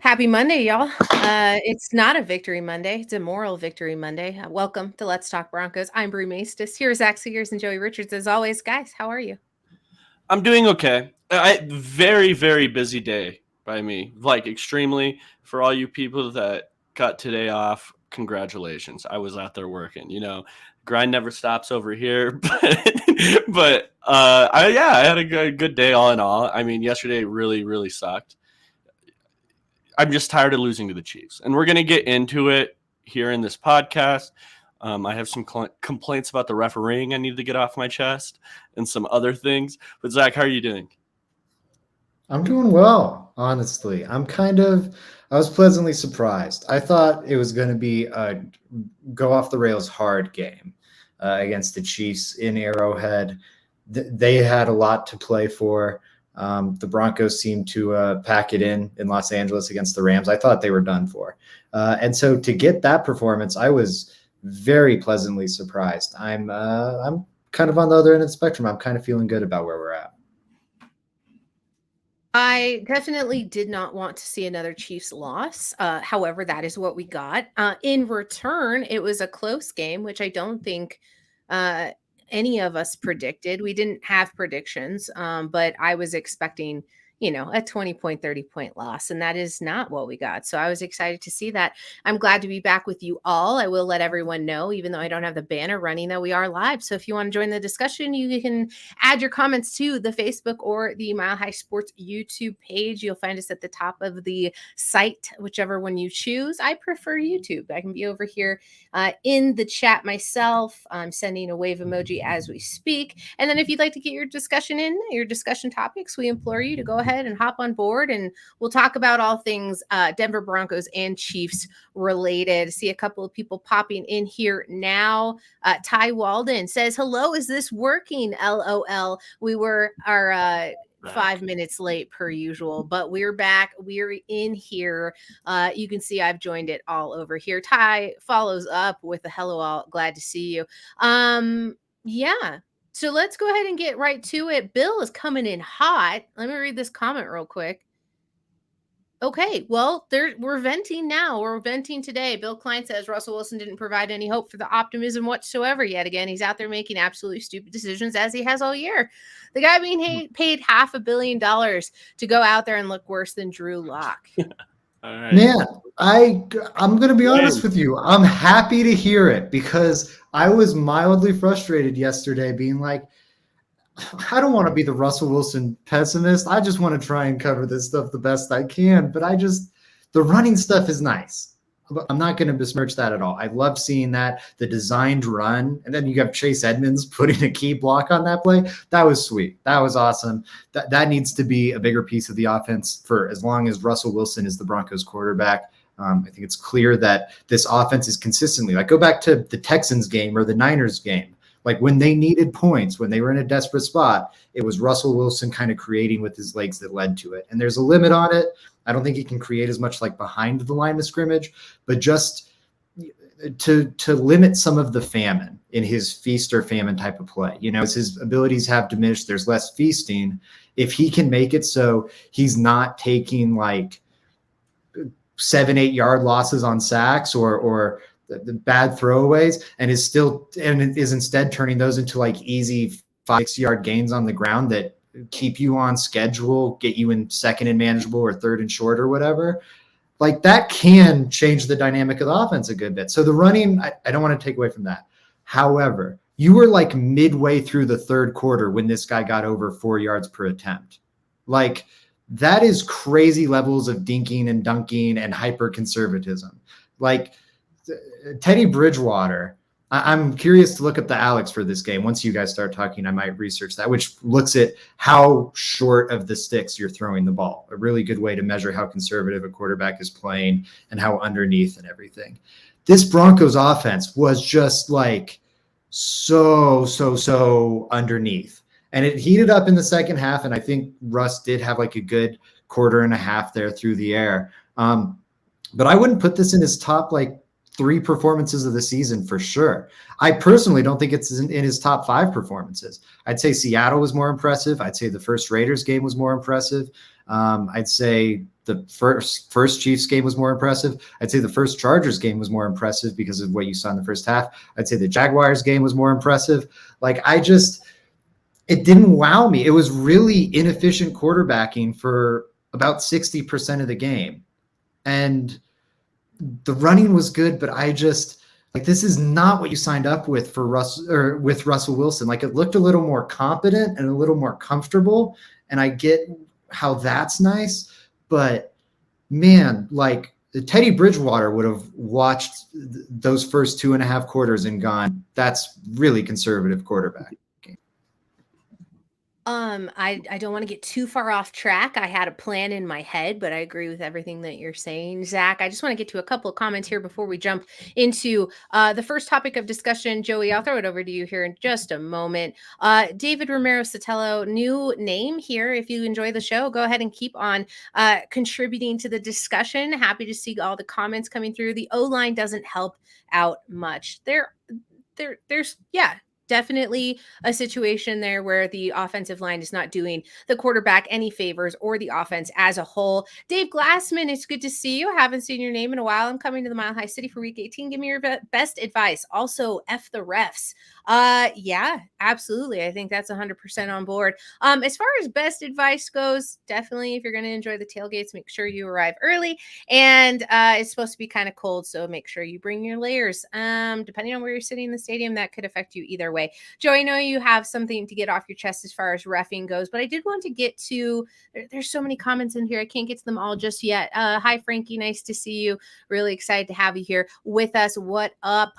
Happy Monday, y'all. It's not a victory Monday. It's a moral victory Monday. Welcome to Let's Talk Broncos. I'm Brie Maestas. Here's Zach Seegers and Joey Richards. As always, guys, how are you? I'm doing okay. Very, very busy day by me. Like, extremely. For all you people that got today off, congratulations. I was out there working. Grind never stops over here. I had a good day all in all. I mean, yesterday really, really sucked. I'm just tired of losing to the Chiefs. And we're going to get into it here in this podcast. I have some complaints about the refereeing I need to get off my chest and some other things. But, Zach, how are you doing? I'm doing well, honestly. I was pleasantly surprised. I thought it was going to be a go off the rails hard game against the Chiefs in Arrowhead. They had a lot to play for. The Broncos seemed to pack it in Los Angeles against the Rams. I thought they were done for. And so to get that performance, I was very pleasantly surprised. I'm kind of on the other end of the spectrum. I'm kind of feeling good about where we're at. I definitely did not want to see another Chiefs loss. However, that is what we got. In return, it was a close game, which I don't think any of us predicted. We didn't have predictions, but I was expecting, a 20-point, 30-point loss, and that is not what we got. So I was excited to see that. I'm glad to be back with you all. I will let everyone know, even though I don't have the banner running, that we are live. So if you want to join the discussion, you can add your comments to the Facebook or the Mile High Sports YouTube page. You'll find us at the top of the site, whichever one you choose. I prefer YouTube. I can be over here in the chat myself. I'm sending a wave emoji as we speak. And then if you'd like to get your discussion in, your discussion topics, we implore you to go ahead and hop on board, and we'll talk about all things Denver Broncos and Chiefs related. See a couple of people popping in here now. Ty Walden says, hello, is this working? LOL. We were 5 minutes late per usual, but we're back. We're in here. You can see I've joined it all over here. Ty follows up with a hello all. Glad to see you. Yeah. So let's go ahead and get right to it. Bill is coming in hot. Let me read this comment real quick. Okay, well, we're venting now. We're venting today. Bill Klein says Russell Wilson didn't provide any hope for the optimism whatsoever yet again. He's out there making absolutely stupid decisions as he has all year. The guy being paid $500 million to go out there and look worse than Drew Lock. All right. Man, I'm going to be honest with you. I'm happy to hear it because I was mildly frustrated yesterday being like, I don't want to be the Russell Wilson pessimist. I just want to try and cover this stuff the best I can. But the running stuff is nice. I'm not going to besmirch that at all. I love seeing that, the designed run. And then you have Chase Edmonds putting a key block on that play. That was sweet. That was awesome. That needs to be a bigger piece of the offense for as long as Russell Wilson is the Broncos quarterback. I think it's clear that this offense is consistently, like, go back to the Texans game or the Niners game. Like, when they needed points, when they were in a desperate spot, it was Russell Wilson kind of creating with his legs that led to it. And there's a limit on it. I don't think he can create as much like behind the line of scrimmage, but just to limit some of the famine in his feast or famine type of play. As his abilities have diminished, there's less feasting. If he can make it so he's not taking like 7-8 yard losses on sacks or the bad throwaways and is instead turning those into like easy 5-6 yard gains on the ground that keep you on schedule, get you in second and manageable or third and short or whatever, like that can change the dynamic of the offense a good bit. So the running, I don't want to take away from that. However, you were like midway through the third quarter when this guy got over 4 yards per attempt. Like, that is crazy levels of dinking and dunking and hyper conservatism. Like, Teddy Bridgewater, I'm curious to look up the Alex for this game. Once you guys start talking, I might research that, which looks at how short of the sticks you're throwing the ball. A really good way to measure how conservative a quarterback is playing and how underneath and everything. This Broncos offense was just like so underneath. And it heated up in the second half, and I think Russ did have like a good quarter and a half there through the air. But I wouldn't put this in his top like 3 performances of the season for sure. I personally don't think it's in his top 5 performances. I'd say Seattle was more impressive. I'd say the first Raiders game was more impressive. I'd say the first Chiefs game was more impressive. I'd say the first Chargers game was more impressive because of what you saw in the first half. I'd say the Jaguars game was more impressive. It didn't wow me. It was really inefficient quarterbacking for about 60% of the game. And the running was good, but this is not what you signed up with with Russell Wilson. It looked a little more competent and a little more comfortable. And I get how that's nice, but man, Teddy Bridgewater would have watched those first 2.5 quarters and gone, that's really conservative quarterback. I don't want to get too far off track. I had a plan in my head, but I agree with everything that you're saying, Zach. I just want to get to a couple of comments here before we jump into the first topic of discussion. Joey, I'll throw it over to you here in just a moment. David Romero Sotelo, new name here. If you enjoy the show, go ahead and keep on contributing to the discussion. Happy to see all the comments coming through. The O-line doesn't help out much. There's definitely a situation there where the offensive line is not doing the quarterback any favors or the offense as a whole. Dave Glassman, it's good to see you. I haven't seen your name in a while. I'm coming to the Mile High City for week 18. Give me your best advice. Also, F the refs. Yeah, absolutely. I think that's 100% on board. As far as best advice goes, definitely if you're going to enjoy the tailgates, make sure you arrive early. And it's supposed to be kind of cold, so make sure you bring your layers. Depending on where you're sitting in the stadium, that could affect you either way. Joe, I know you have something to get off your chest as far as reffing goes, but I did want to get to, there's so many comments in here. I can't get to them all just yet. Hi, Frankie. Nice to see you. Really excited to have you here with us. What up?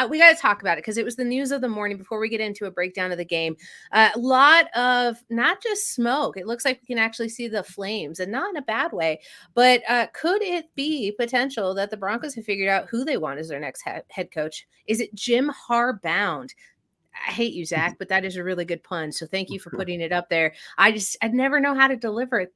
We got to talk about it because it was the news of the morning before we get into a breakdown of the game. A lot of not just smoke. It looks like we can actually see the flames, and not in a bad way. But could it be potential that the Broncos have figured out who they want as their next head coach? Is it Jim Harbaugh? I hate you, Zach, but that is a really good pun. So thank you for putting it up there. I'd never know how to deliver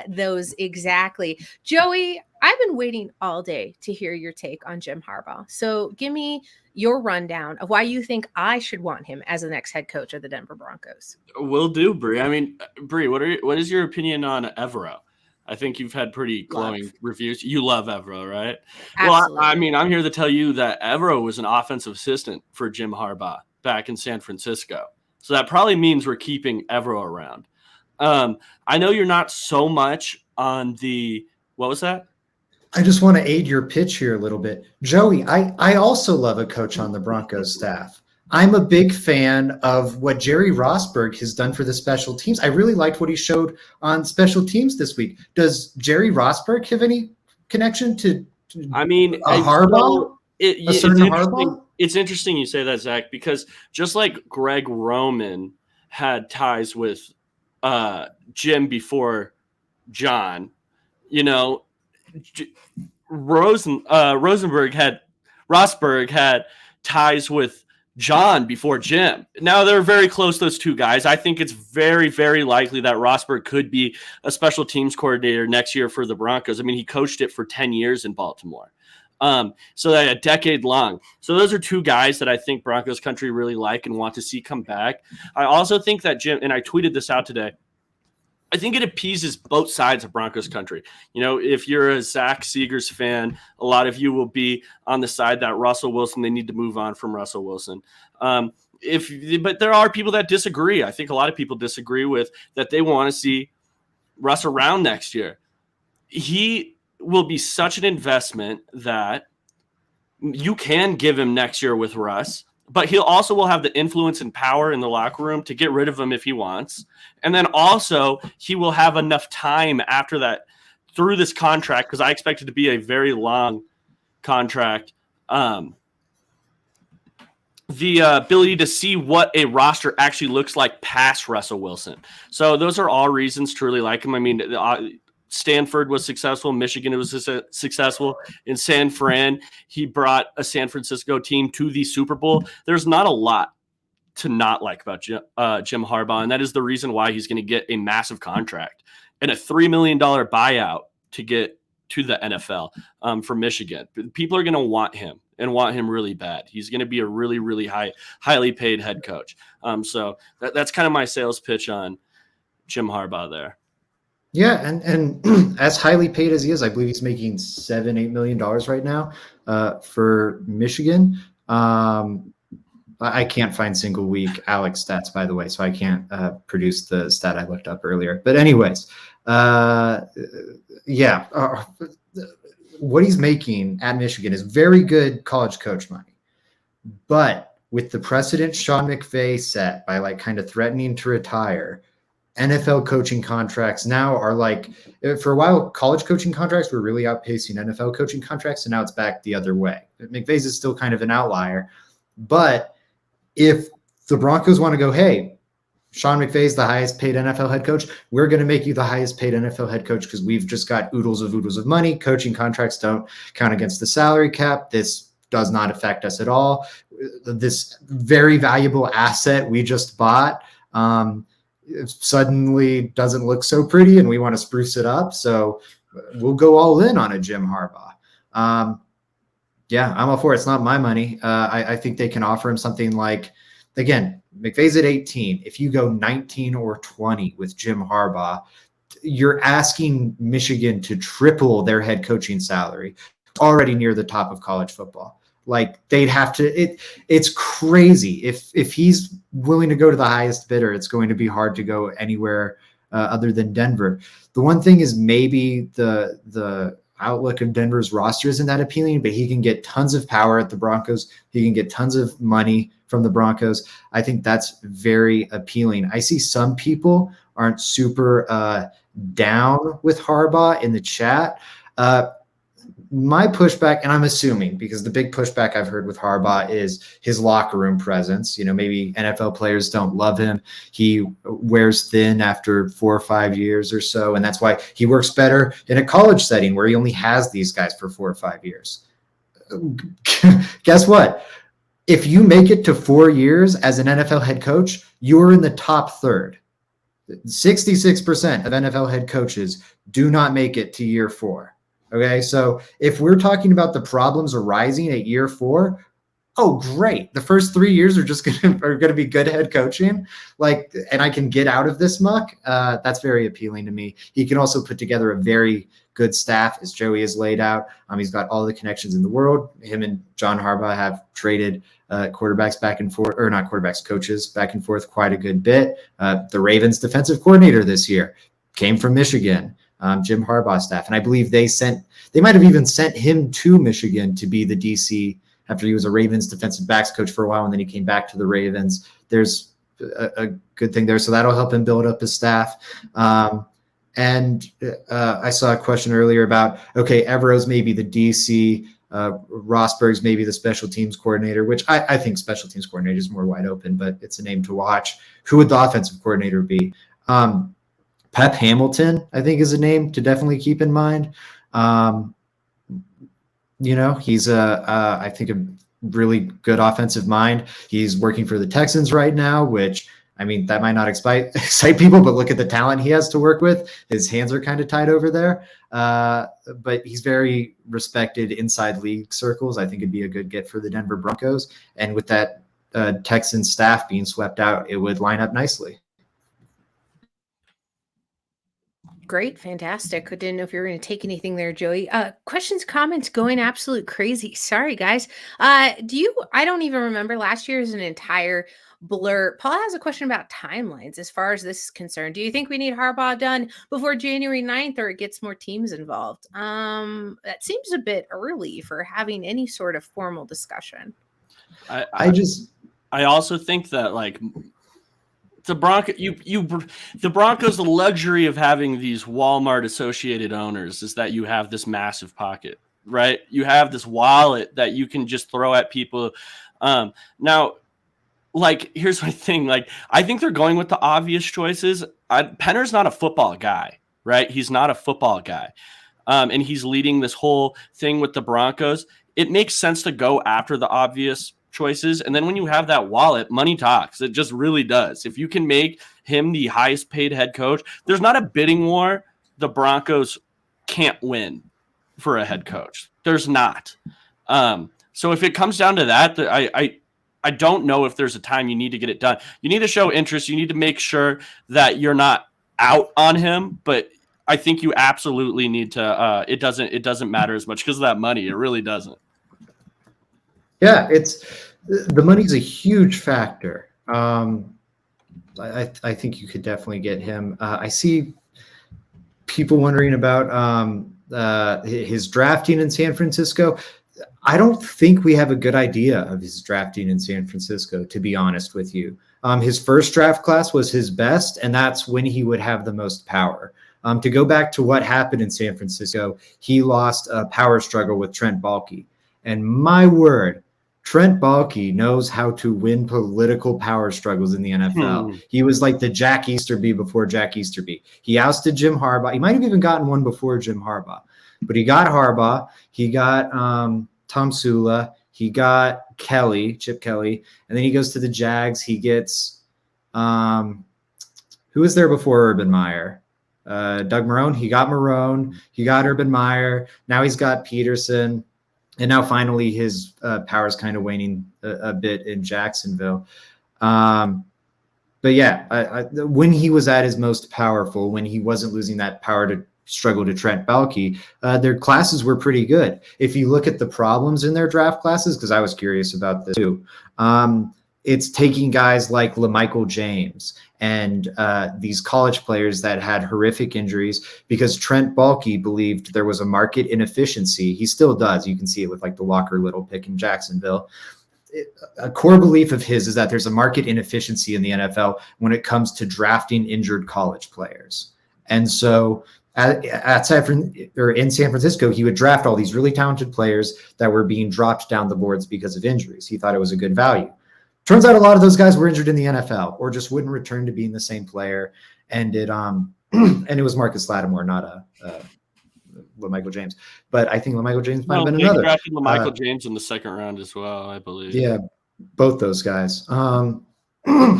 those exactly. Joey, I've been waiting all day to hear your take on Jim Harbaugh. So give me your rundown of why you think I should want him as the next head coach of the Denver Broncos. Will do, Bree. I mean, Bree, what is your opinion on Evero? I think you've had pretty glowing reviews. You love Evero, right? Absolutely. Well, I mean, I'm here to tell you that Evero was an offensive assistant for Jim Harbaugh back in San Francisco. So that probably means we're keeping Evero around. I know you're not so much on what was that? I just want to aid your pitch here a little bit. Joey, I also love a coach on the Broncos staff. I'm a big fan of what Jerry Rosburg has done for the special teams. I really liked what he showed on special teams this week. Does Jerry Rosburg have any connection to Harbaugh? It's interesting you say that, Zach, because just like Greg Roman had ties with Jim before John, Rosburg had ties with John before Jim. Now they're very close, those two guys. I think it's very, very likely that Rosburg could be a special teams coordinator next year for the Broncos. I mean, he coached it for 10 years in Baltimore. So that a decade long. So those are two guys that I think Broncos country really like and want to see come back. I also think that Jim, and I tweeted this out today, I think it appeases both sides of Broncos country. If you're a Zach Seegers fan, a lot of you will be on the side that Russell Wilson, they need to move on from Russell Wilson. But there are people that disagree. I think a lot of people disagree with that. They want to see Russ around next year. He will be such an investment that you can give him next year with Russ, but he also will have the influence and power in the locker room to get rid of him if he wants. And then also he will have enough time after that through this contract, because I expect it to be a very long contract, the ability to see what a roster actually looks like past Russell Wilson. So those are all reasons to really like him. I mean, Stanford was successful. Michigan was successful. In San Fran, he brought a San Francisco team to the Super Bowl. There's not a lot to not like about Jim Harbaugh, and that is the reason why he's going to get a massive contract and a $3 million buyout to to the NFL for Michigan. People are going to want him and want him really bad. He's going to be a really, really highly paid head coach. So that's kind of my sales pitch on Jim Harbaugh there. Yeah, and as highly paid as he is, I believe he's making $7-8 million right now for Michigan. I can't find single week Alex stats, by the way, so I can't produce the stat I looked up earlier. But anyways, what he's making at Michigan is very good college coach money. But with the precedent Sean McVay set by like kind of threatening to retire, NFL coaching contracts now are like, for a while, college coaching contracts were really outpacing NFL coaching contracts, and now it's back the other way. McVay's is still kind of an outlier. But if the Broncos want to go, hey, Sean McVay's the highest paid NFL head coach, we're going to make you the highest paid NFL head coach because we've just got oodles of money. Coaching contracts don't count against the salary cap. This does not affect us at all. This very valuable asset we just bought suddenly doesn't look so pretty, and we want to spruce it up. So we'll go all in on a Jim Harbaugh. Yeah, I'm all for it. It's not my money. I think they can offer him something like, again, McVay's at 18. If you go 19 or 20 with Jim Harbaugh, you're asking Michigan to triple their head coaching salary, already near the top of college football. Like they'd have to, it's crazy. If he's willing to go to the highest bidder, it's going to be hard to go anywhere other than Denver. The one thing is maybe the outlook of Denver's roster isn't that appealing, but he can get tons of power at the Broncos. He can get tons of money from the Broncos. I think that's very appealing. I see some people aren't super down with Harbaugh in the chat. My pushback, and I'm assuming because the big pushback I've heard with Harbaugh is his locker room presence. You know, maybe NFL players don't love him. He wears thin after 4 or 5 years or so, and that's why he works better in a college setting where he only has these guys for 4 or 5 years. Guess what? If you make it to 4 years as an NFL head coach, you're in the top third. 66% of NFL head coaches do not make it to year 4. Okay, so if we're talking about the problems arising at year 4, oh great, the first 3 years are just gonna be good head coaching, like, and I can get out of this muck. That's very appealing to me. He can also put together a very good staff, as Joey has laid out. He's got all the connections in the world. Him and John Harbaugh have traded quarterbacks back and forth, or not quarterbacks, coaches back and forth quite a good bit. The Ravens defensive coordinator this year came from Michigan. Jim Harbaugh staff. And I believe they might have even sent him to Michigan to be the DC after he was a Ravens defensive backs coach for a while. And then he came back to the Ravens. There's a good thing there. So that'll help him build up his staff. And I saw a question earlier about, okay, Evero's maybe the DC, Rosburg's maybe the special teams coordinator, which I think special teams coordinator is more wide open, but it's a name to watch. Who would the offensive coordinator be? Pep Hamilton, I think, is a name to definitely keep in mind. He's I think a really good offensive mind. He's working for the Texans right now, which, I mean, that might not excite people, but look at the talent he has to work with. His hands are kind of tied over there. But he's very respected inside league circles. I think it'd be a good get for the Denver Broncos. And with that Texan staff being swept out, it would line up nicely. Great. Fantastic. I didn't know if you were going to take anything there, Joey. Questions, comments going absolute crazy. Sorry, guys. I don't even remember. Last year is an entire blur. Paul has a question about timelines as far as this is concerned. Do you think we need Harbaugh done before January 9th or it gets more teams involved? That seems a bit early for having any sort of formal discussion. I also think that, like, the Broncos, the luxury of having these Walmart associated owners is that you have this massive pocket, right? You have this wallet that you can just throw at people. Now, like, here's my thing. Like, I think they're going with the obvious choices. Penner's not a football guy, right? He's not a football guy. And he's leading this whole thing with the Broncos. It makes sense to go after the obvious choices, and then when you have that wallet, money talks. It just really does. If you can make him the highest paid head coach, there's not a bidding war the Broncos can't win. for a head coach. There's not. So if it comes down to that, I don't know if there's a time you need to get it done. You need to show interest. You need to make sure that you're not out on him, but I think you absolutely need to. It doesn't matter as much because of that money. It really doesn't. Yeah, the money's a huge factor. I think you could definitely get him. I see people wondering about his drafting in San Francisco. I don't think we have a good idea of his drafting in San Francisco, to be honest with you. His first draft class was his best, and that's when he would have the most power. To go back to what happened in San Francisco, he lost a power struggle with Trent Baalke. And my word, Trent Baalke knows how to win political power struggles in the NFL. He was like the Jack Easterby before Jack Easterby. He ousted Jim Harbaugh. He might have even gotten one before Jim Harbaugh. But he got Harbaugh. He got Tom Sula. He got Chip Kelly. And then he goes to the Jags. He gets who was there before Urban Meyer? Doug Marrone. He got Marrone. He got Urban Meyer. Now he's got Peterson. And now finally his power is kind of waning a bit in Jacksonville. But yeah, when he was at his most powerful, when he wasn't losing that power to struggle to Trent Baalke, their classes were pretty good. If you look at the problems in their draft classes, because I was curious about this too, it's taking guys like LaMichael James and these college players that had horrific injuries because Trent Baalke believed there was a market inefficiency. He still does. You can see it with like the Walker Little pick in Jacksonville. A core belief of his is that there's a market inefficiency in the NFL when it comes to drafting injured college players. And so in San Francisco, he would draft all these really talented players that were being dropped down the boards because of injuries. He thought it was a good value. Turns out a lot of those guys were injured in the NFL or just wouldn't return to being the same player. And it was Marcus Lattimore, not LaMichael James. But I think LaMichael James might have been another. Drafted LaMichael James in the second round as well, I believe. Yeah, both those guys.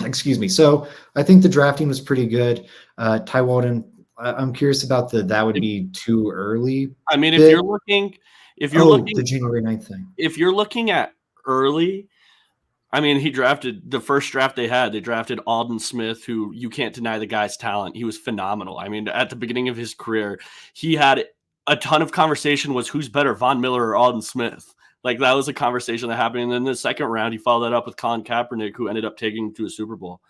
Excuse me. So I think the drafting was pretty good. Ty Walden, I'm curious about that would be too early. I mean, if you're looking the January 9th thing. If you're looking at early, I mean, he drafted the first draft they had. They drafted Aldon Smith, who you can't deny the guy's talent. He was phenomenal. I mean, at the beginning of his career, he had a ton of conversation was who's better, Von Miller or Aldon Smith. Like that was a conversation that happened. And then in the second round, he followed that up with Colin Kaepernick, who ended up taking him to a Super Bowl.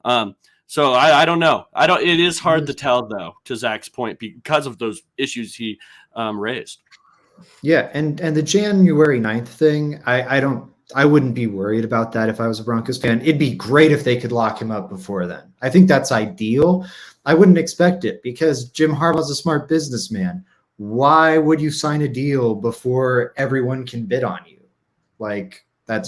So I don't know. It is hard to tell though, to Zach's point, because of those issues he raised. Yeah. And the January 9th thing, I wouldn't be worried about that if I was a Broncos fan. It'd be great if they could lock him up before then. I think that's ideal. I wouldn't expect it because Jim Harbaugh's a smart businessman. Why would you sign a deal before everyone can bid on you? Like, that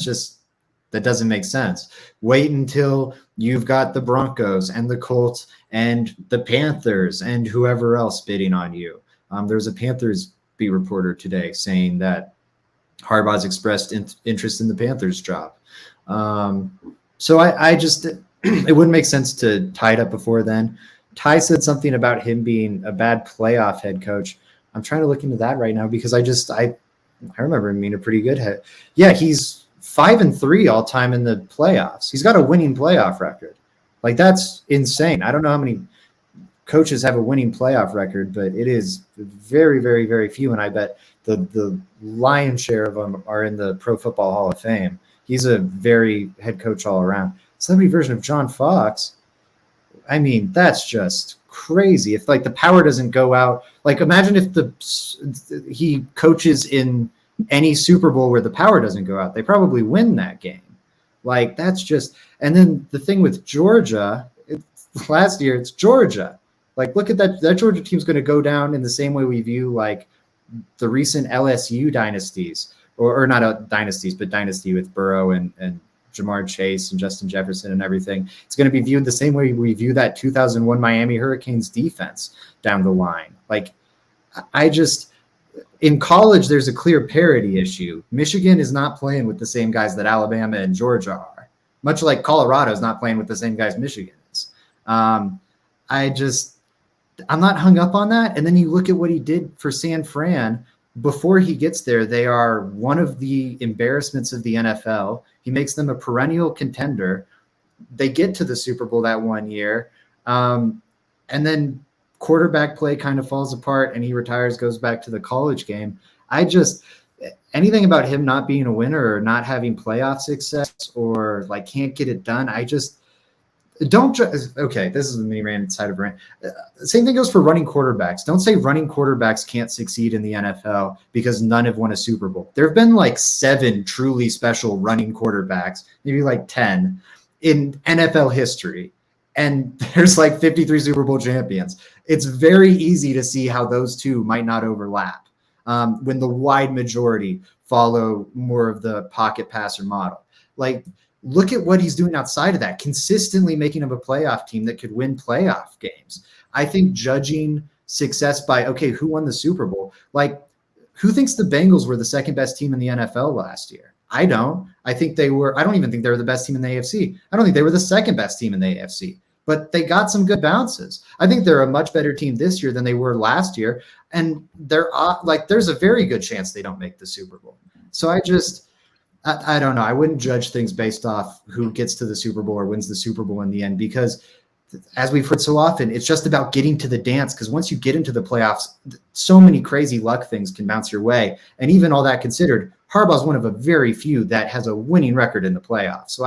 doesn't make sense. Wait until you've got the Broncos and the Colts and the Panthers and whoever else bidding on you. There's a Panthers beat reporter today saying that Harbaugh's expressed interest in the Panthers job. So I just, it wouldn't make sense to tie it up before then. Ty said something about him being a bad playoff head coach. I'm trying to look into that right now because I remember him being a pretty good head. Yeah, he's 5-3 all time in the playoffs. He's got a winning playoff record. Like, that's insane. I don't know how many coaches have a winning playoff record, but it is very, very, very few. And I bet the lion's share of them are in the Pro Football Hall of Fame. He's a very head coach all around. Celebrity version of John Fox. I mean, that's just crazy. If like the power doesn't go out, like imagine if he coaches in any Super Bowl where the power doesn't go out, they probably win that game. Like that's just, and then the thing with Georgia, last year it's Georgia. Like look at that Georgia team's going to go down in the same way we view like the recent LSU dynasties, or not dynasties, but dynasty with Burrow and Jamar Chase and Justin Jefferson and everything. It's going to be viewed the same way we view that 2001 Miami Hurricanes defense down the line. Like in college, there's a clear parity issue. Michigan is not playing with the same guys that Alabama and Georgia are, much like Colorado is not playing with the same guys Michigan is. I'm not hung up on that. And then you look at what he did for San Fran before he gets there, they are one of the embarrassments of the NFL. He makes them a perennial contender. They get to the Super Bowl that one year. And then quarterback play kind of falls apart and he retires, goes back to the college game. Anything about him not being a winner or not having playoff success or like can't get it done, I just don't. Okay, this is the mini rant side of rant. Same thing goes for running quarterbacks. Don't say running quarterbacks can't succeed in the NFL because none have won a Super Bowl. There have been like 7 truly special running quarterbacks, maybe like 10 in NFL history. And there's like 53 Super Bowl champions. It's very easy to see how those two might not overlap when the wide majority follow more of the pocket passer model. Like, look at what he's doing outside of that, consistently making him a playoff team that could win playoff games. I think judging success by, okay, who won the Super Bowl? Like, who thinks the Bengals were the second best team in the NFL last year? I don't. I don't even think they were the best team in the AFC. I don't think they were the second best team in the AFC, but they got some good bounces. I think they're a much better team this year than they were last year. And there's a very good chance they don't make the Super Bowl. So I don't know. I wouldn't judge things based off who gets to the Super Bowl or wins the Super Bowl in the end, because as we've heard so often, it's just about getting to the dance. Because once you get into the playoffs, so many crazy luck things can bounce your way. And even all that considered, Harbaugh's one of a very few that has a winning record in the playoffs. So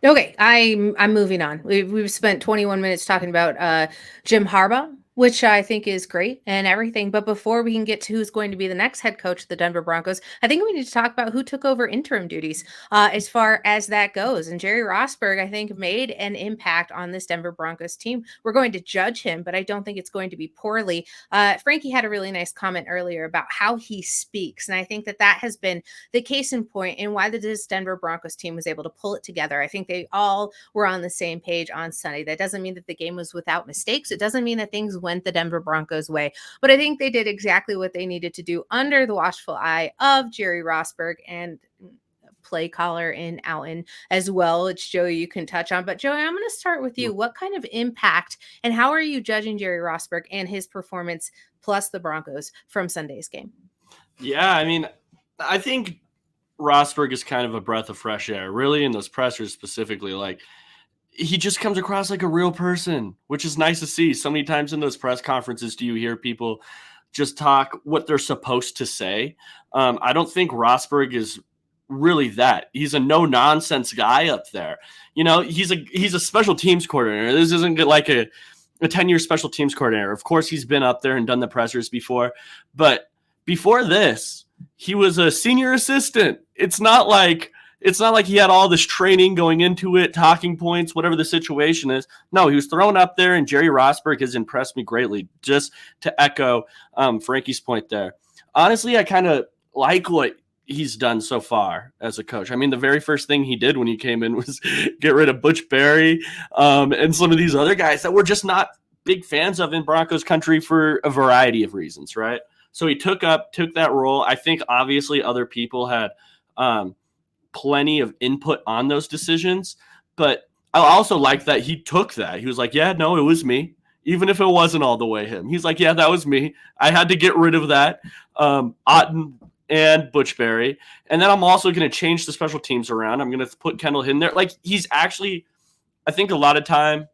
Okay, I'm moving on. We've spent 21 minutes talking about Jim Harbaugh, which I think is great and everything. But before we can get to who's going to be the next head coach of the Denver Broncos, I think we need to talk about who took over interim duties as far as that goes. And Jerry Rosburg, I think, made an impact on this Denver Broncos team. We're going to judge him, but I don't think it's going to be poorly. Frankie had a really nice comment earlier about how he speaks. And I think that has been the case in point in why this Denver Broncos team was able to pull it together. I think they all were on the same page on Sunday. That doesn't mean that the game was without mistakes. It doesn't mean that things went the Denver Broncos way, but I think they did exactly what they needed to do under the watchful eye of Jerry Rosburg and play caller in Alton as well, which Joey you can touch on. But Joey, I'm going to start with you. What kind of impact and how are you judging Jerry Rosburg and his performance plus the Broncos from Sunday's game? Yeah, I mean, I think Rosburg is kind of a breath of fresh air, really, in those pressers specifically. Like, he just comes across like a real person, which is nice to see. So many times in those press conferences, do you hear people just talk what they're supposed to say? I don't think Rosburg is really that. He's a no-nonsense guy up there. You know, he's a special teams coordinator. This isn't like a 10-year special teams coordinator. Of course, he's been up there and done the pressers before. But before this, he was a senior assistant. It's not like he had all this training going into it, talking points, whatever the situation is. No, he was thrown up there, and Jerry Rosburg has impressed me greatly, just to echo Frankie's point there. Honestly, I kind of like what he's done so far as a coach. I mean, the very first thing he did when he came in was get rid of Butch Berry and some of these other guys that we're just not big fans of in Broncos country for a variety of reasons, right? So he took that role. I think obviously other people had plenty of input on those decisions, but I also like that he took that. He was like, yeah, no, it was me. Even if it wasn't all the way him. He's like, yeah, that was me. I had to get rid of that. Otten and Butch Berry. And then I'm also going to change the special teams around. I'm going to put Kendall in there. Like, he's actually, I think a lot of time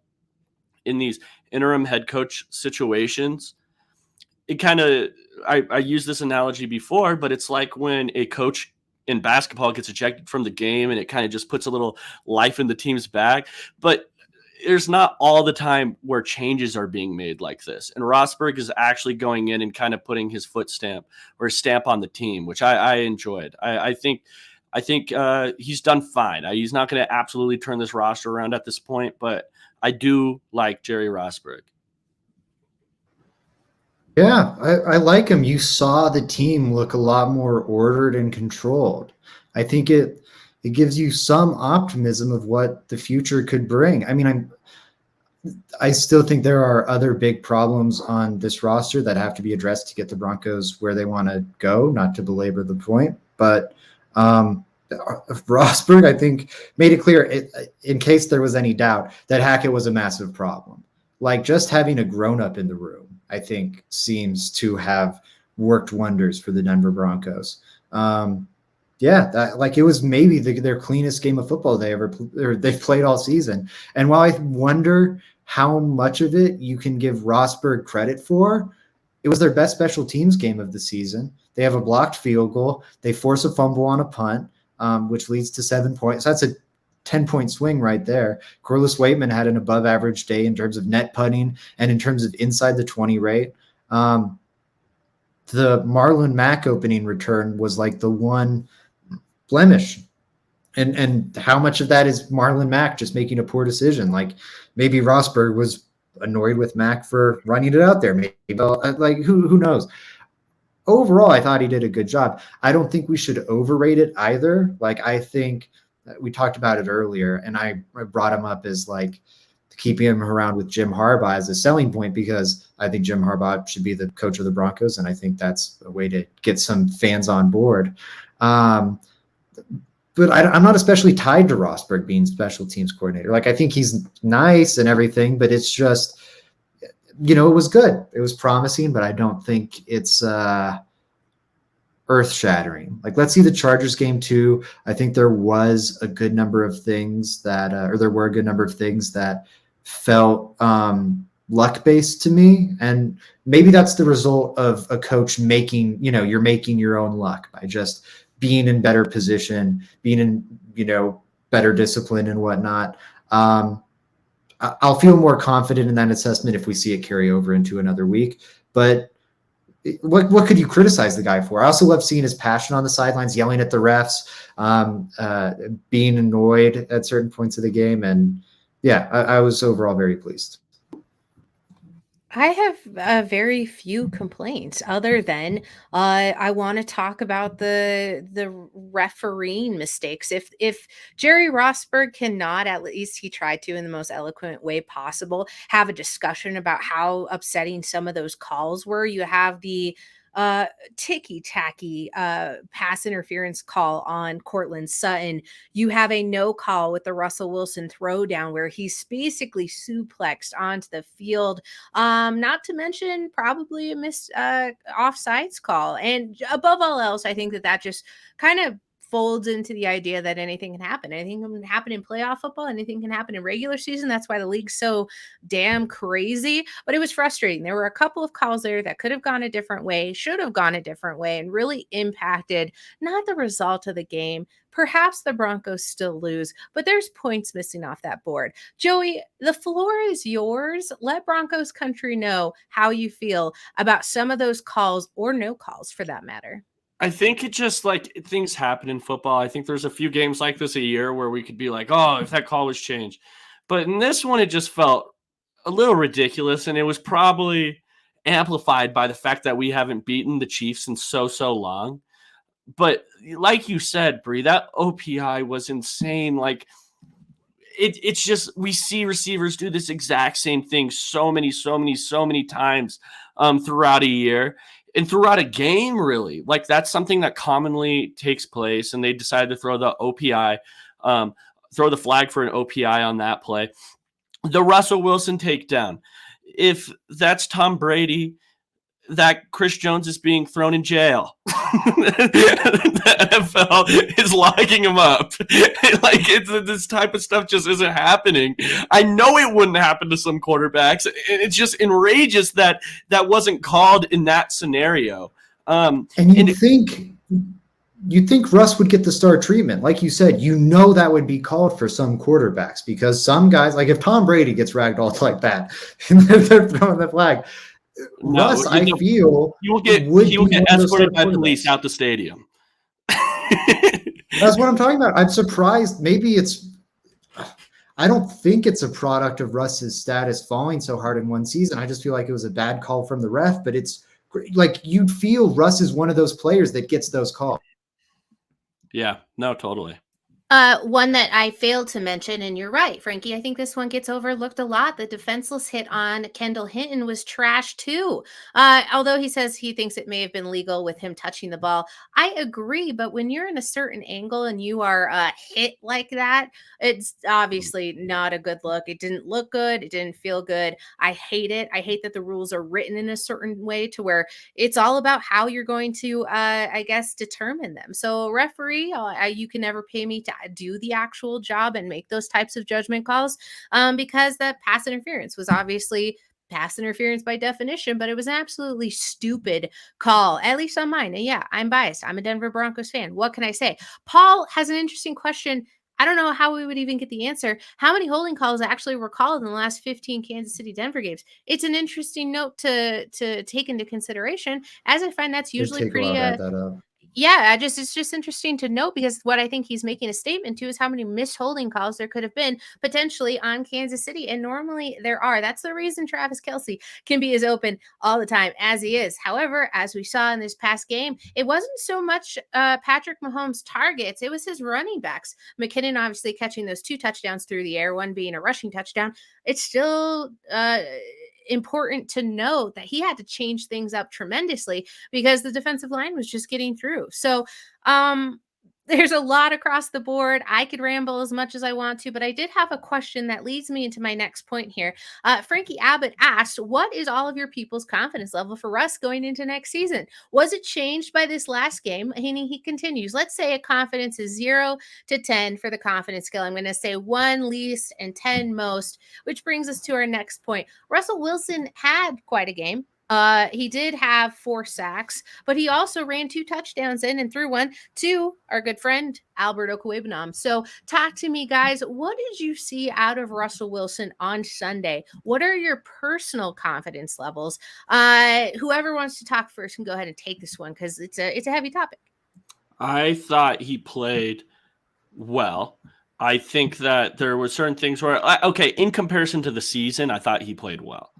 in these interim head coach situations, it kind of, I used this analogy before, but it's like when a coach in basketball gets ejected from the game and it kind of just puts a little life in the team's bag. But there's not all the time where changes are being made like this. And Rosburg is actually going in and kind of putting his foot stamp or his stamp on the team, which I enjoyed. I think he's done fine. He's not going to absolutely turn this roster around at this point, but I do like Jerry Rosburg. Yeah, I like him. You saw the team look a lot more ordered and controlled. I think it gives you some optimism of what the future could bring. I mean, I still think there are other big problems on this roster that have to be addressed to get the Broncos where they want to go, not to belabor the point. But Rosburg, I think, made it clear, in case there was any doubt, that Hackett was a massive problem. Like, just having a grown-up in the room I think seems to have worked wonders for the Denver Broncos. It was maybe their cleanest game of football they've played all season. And while I wonder how much of it you can give Rosburg credit for, it was their best special teams game of the season. They have a blocked field goal. They force a fumble on a punt, which leads to 7 points. That's a 10-point swing right there. Corliss Waitman had an above average day in terms of net punting and in terms of inside the 20 rate. The Marlon Mack opening return was like the one blemish. And how much of that is Marlon Mack just making a poor decision? Like maybe Rosburg was annoyed with Mack for running it out there. Maybe like who knows? Overall, I thought he did a good job. I don't think we should overrate it either. Like I think we talked about it earlier, and I brought him up as like keeping him around with Jim Harbaugh as a selling point, because I think Jim Harbaugh should be the coach of the Broncos, and I think that's a way to get some fans on board. But I'm not especially tied to Rosburg being special teams coordinator. Like I think he's nice and everything, but it's just, it was good. It was promising, but I don't think it's earth-shattering. Like let's see the Chargers game too. I think there was a good number of things that, there were a good number of things that felt luck-based to me, and maybe that's the result of a coach making, you're making your own luck by just being in better position, being in, better discipline and whatnot. I'll feel more confident in that assessment if we see it carry over into another week. But what could you criticize the guy for? I also love seeing his passion on the sidelines, yelling at the refs, being annoyed at certain points of the game. And yeah, I was overall very pleased. I have very few complaints other than I want to talk about the refereeing mistakes. If Jerry Rosburg cannot, at least he tried to in the most eloquent way possible, have a discussion about how upsetting some of those calls were. You have the ticky-tacky pass interference call on Cortland Sutton. You have a no call with the Russell Wilson throwdown where he's basically suplexed onto the field. Not to mention probably a missed offsides call. And above all else, I think that just kind of folds into the idea that anything can happen. Anything can happen in playoff football. Anything can happen in regular season. That's why the league's so damn crazy. But it was frustrating. There were a couple of calls there that could have gone a different way, should have gone a different way, and really impacted not the result of the game. Perhaps the Broncos still lose, but there's points missing off that board. Joey, the floor is yours. Let Broncos country know how you feel about some of those calls, or no calls for that matter. I think it just like things happen in football. I think there's a few games like this a year where we could be like, oh, if that call was changed. But in this one, it just felt a little ridiculous. And it was probably amplified by the fact that we haven't beaten the Chiefs in so long. But like you said, Bree, that OPI was insane. Like it's just, we see receivers do this exact same thing so many times throughout a year. And throughout a game, really, like that's something that commonly takes place. And they decided to throw the OPI, throw the flag for an OPI on that play. The Russell Wilson takedown. If that's Tom Brady, that Chris Jones is being thrown in jail. The NFL is locking him up. Like this type of stuff just isn't happening. I know it wouldn't happen to some quarterbacks. It's just enrageous that wasn't called in that scenario. And you think Russ would get the star treatment. Like you said, that would be called for some quarterbacks, because some guys, like if Tom Brady gets ragdolled like that, and they're throwing the flag, Russ, I feel he will get escorted by police out the stadium. That's what I'm talking about. I'm surprised. Maybe I don't think it's a product of Russ's status falling so hard in one season. I just feel like it was a bad call from the ref, but it's like you'd feel Russ is one of those players that gets those calls. Yeah, no, totally. One that I failed to mention, and you're right, Frankie. I think this one gets overlooked a lot. The defenseless hit on Kendall Hinton was trash too. Although he says he thinks it may have been legal with him touching the ball. I agree, but when you're in a certain angle and you are hit like that, it's obviously not a good look. It didn't look good. It didn't feel good. I hate it. I hate that the rules are written in a certain way to where it's all about how you're going to, I guess, determine them. So, referee, you can never pay me to do the actual job and make those types of judgment calls, because that pass interference was obviously pass interference by definition, but it was an absolutely stupid call, at least on mine. And yeah, I'm biased. I'm a Denver Broncos fan. What can I say? Paul has an interesting question. I don't know how we would even get the answer. How many holding calls actually were called in the last 15 Kansas City Denver games? It's an interesting note to take into consideration, as I find that's It'd usually take a while pretty to add that up. yeah, it's just interesting to note, because what I think he's making a statement to is how many missed holding calls there could have been potentially on Kansas City. And normally there are. That's the reason Travis Kelce can be as open all the time as he is. However, as we saw in this past game, it wasn't so much Patrick Mahomes' targets, it was his running backs. McKinnon obviously catching those 2 touchdowns through the air, one being a rushing touchdown. It's still important to note that he had to change things up tremendously because the defensive line was just getting through. So, there's a lot across the board. I could ramble as much as I want to, but I did have a question that leads me into my next point here. Frankie Abbott asked, what is all of your people's confidence level for Russ going into next season? Was it changed by this last game? And he continues, let's say a confidence is 0 to 10 for the confidence scale. I'm going to say 1 least and 10 most, which brings us to our next point. Russell Wilson had quite a game. He did have 4 sacks, but he also ran 2 touchdowns in and threw one to our good friend Albert Okwuegbunam. So talk to me, guys. What did you see out of Russell Wilson on Sunday? What are your personal confidence levels? Whoever wants to talk first can go ahead and take this one, because it's a heavy topic. I thought he played well. I think that there were certain things where, okay, in comparison to the season, I thought he played well.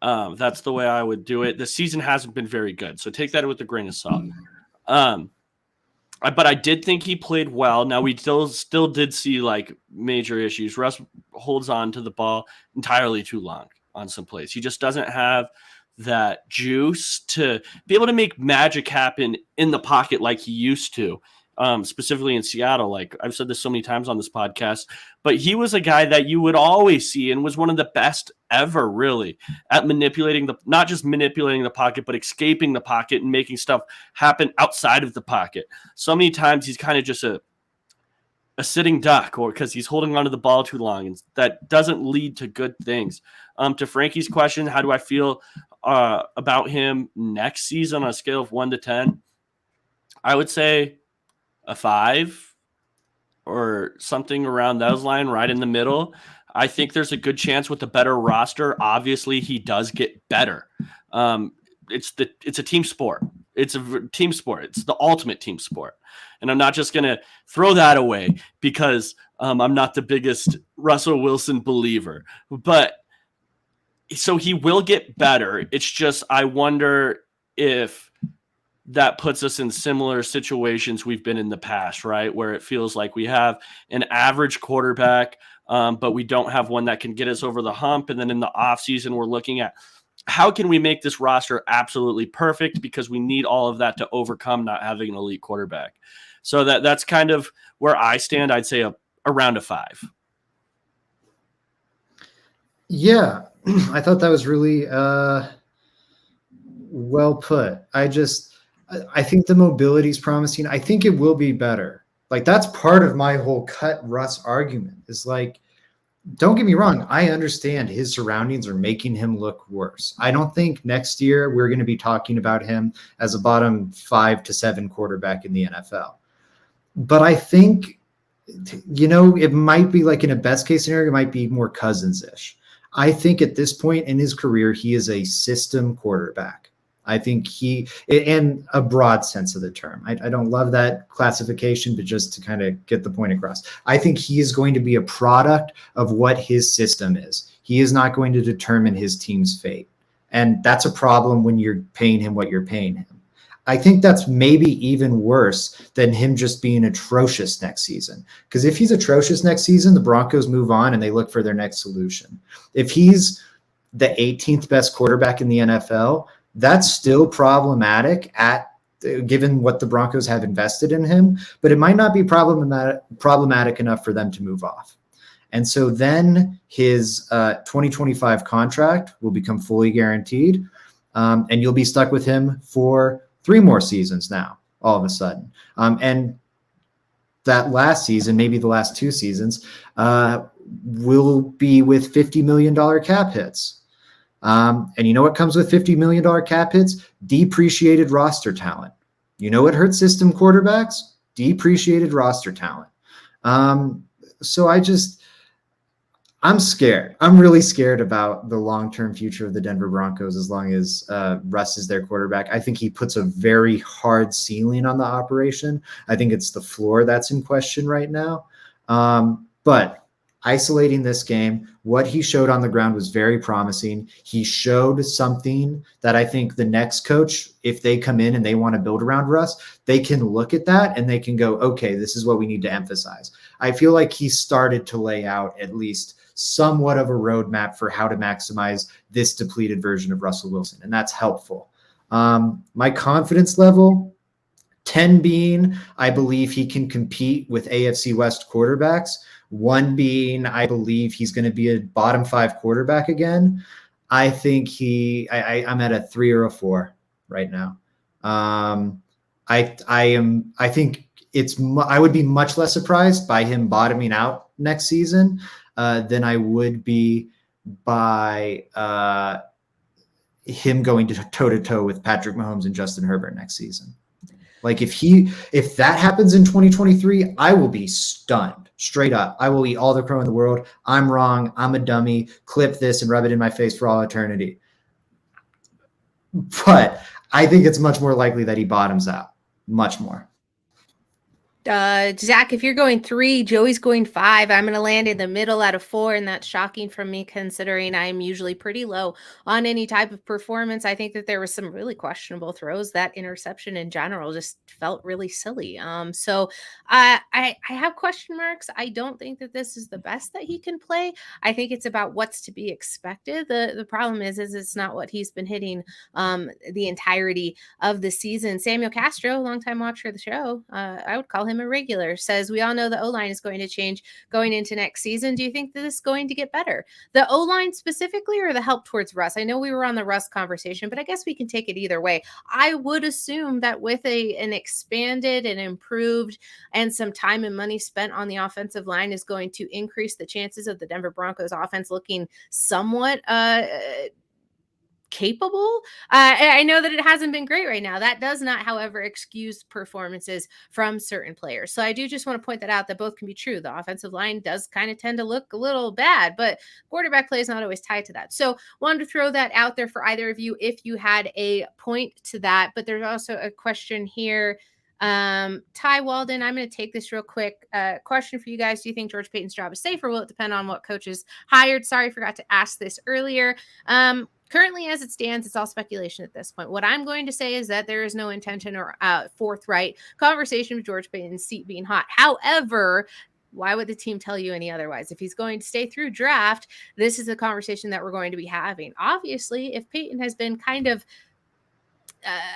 That's the way I would do it. The season hasn't been very good, so take that with a grain of salt. But I did think he played well. Now, we still did see like major issues. Russ holds on to the ball entirely too long on some plays. He just doesn't have that juice to be able to make magic happen in the pocket like he used to. Specifically in Seattle. Like I've said this so many times on this podcast, but he was a guy that you would always see and was one of the best ever, really, at not just manipulating the pocket, but escaping the pocket and making stuff happen outside of the pocket. So many times he's kind of just a sitting duck, or because he's holding onto the ball too long, and that doesn't lead to good things. To Frankie's question, how do I feel about him next season on a scale of 1 to 10? I would say a 5 or something around those line, right in the middle. I think there's a good chance with a better roster. Obviously, he does get better. It's a team sport. It's a team sport. It's the ultimate team sport. And I'm not just going to throw that away because I'm not the biggest Russell Wilson believer. But so he will get better. It's just I wonder if that puts us in similar situations we've been in the past, right? Where it feels like we have an average quarterback, but we don't have one that can get us over the hump. And then in the offseason, we're looking at how can we make this roster absolutely perfect, because we need all of that to overcome not having an elite quarterback. So that's kind of where I stand. I'd say around a 5. Yeah, I thought that was really well put. I think the mobility is promising. I think it will be better. Like that's part of my whole cut Russ argument is like, don't get me wrong. I understand his surroundings are making him look worse. I don't think next year we're going to be talking about him as a bottom 5 to 7 quarterback in the NFL. But I think, it might be like in a best case scenario, it might be more Cousins-ish. I think at this point in his career, he is a system quarterback. I think in a broad sense of the term, I don't love that classification, but just to kind of get the point across, I think he is going to be a product of what his system is. He is not going to determine his team's fate. And that's a problem when you're paying him what you're paying him. I think that's maybe even worse than him just being atrocious next season. Because if he's atrocious next season, the Broncos move on and they look for their next solution. If he's the 18th best quarterback in the NFL, that's still problematic given what the Broncos have invested in him, but it might not be problematic enough for them to move off. And so then his 2025 contract will become fully guaranteed, and you'll be stuck with him for 3 more seasons now, all of a sudden. And that last season, maybe the last 2 seasons, will be with $50 million cap hits. And you know what comes with $50 million cap hits? Depreciated roster talent. You know what hurts system quarterbacks? Depreciated roster talent. So I'm scared. I'm really scared about the long-term future of the Denver Broncos as long as Russ is their quarterback. I think he puts a very hard ceiling on the operation. I think it's the floor that's in question right now. But isolating this game, what he showed on the ground was very promising. He showed something that I think the next coach, if they come in and they want to build around Russ, they can look at that and they can go, okay, this is what we need to emphasize. I feel like he started to lay out at least somewhat of a roadmap for how to maximize this depleted version of Russell Wilson, and that's helpful. My confidence level, 10 being, I believe he can compete with AFC West quarterbacks. 1 being, I believe he's going to be a bottom 5 quarterback again. I think I'm at a 3 or a 4 right now. I would be much less surprised by him bottoming out next season than I would be by him going toe to toe with Patrick Mahomes and Justin Herbert next season. Like if that happens in 2023, I will be stunned. Straight up. I will eat all the crow in the world. I'm wrong. I'm a dummy. Clip this and rub it in my face for all eternity. But I think it's much more likely that he bottoms out. Much more. Zach, if you're going 3, Joey's going 5. I'm going to land in the middle out of 4, and that's shocking from me considering I'm usually pretty low on any type of performance. I think that there was some really questionable throws. That interception in general just felt really silly. So I have question marks. I don't think that this is the best that he can play. I think it's about what's to be expected. The problem is it's not what he's been hitting the entirety of the season. Samuel Castro, longtime watcher of the show, I would call him a regular, says, we all know the O-line is going to change going into next season. Do you think that this is going to get better? The O-line specifically, or the help towards Russ? I know we were on the Russ conversation, but I guess we can take it either way. I would assume that with an expanded and improved and some time and money spent on the offensive line is going to increase the chances of the Denver Broncos offense looking somewhat capable. I know that it hasn't been great right now. That does not, however, excuse performances from certain players. So I do just want to point that out, that both can be true. The offensive line does kind of tend to look a little bad, but quarterback play is not always tied to that. So wanted to throw that out there for either of you if you had a point to that. But there's also a question here. Ty Walden, I'm going to take this real quick. Question for you guys. Do you think George Paton's job is safe, or will it depend on what coach is hired? Sorry, I forgot to ask this earlier. Currently, as it stands, it's all speculation at this point. What I'm going to say is that there is no intention or forthright conversation with George Paton's seat being hot. However, why would the team tell you any otherwise? If he's going to stay through draft, this is a conversation that we're going to be having. Obviously, if Paton has been kind of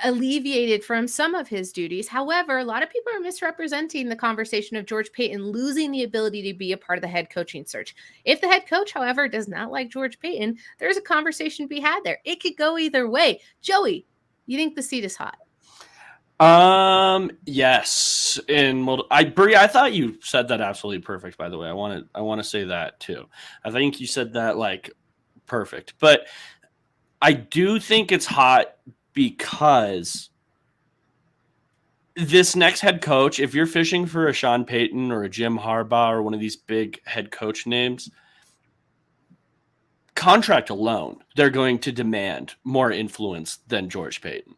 alleviated from some of his duties. However, a lot of people are misrepresenting the conversation of George Paton losing the ability to be a part of the head coaching search. If the head coach, however, does not like George Paton, there's a conversation to be had there. It could go either way. Joey, you think the seat is hot? Yes. Bree, I thought you said that absolutely perfect, by the way. I want to say that too. I think you said that like perfect. But I do think it's hot because this next head coach, if you're fishing for a Sean Payton or a Jim Harbaugh or one of these big head coach names, contract alone, they're going to demand more influence than George Paton.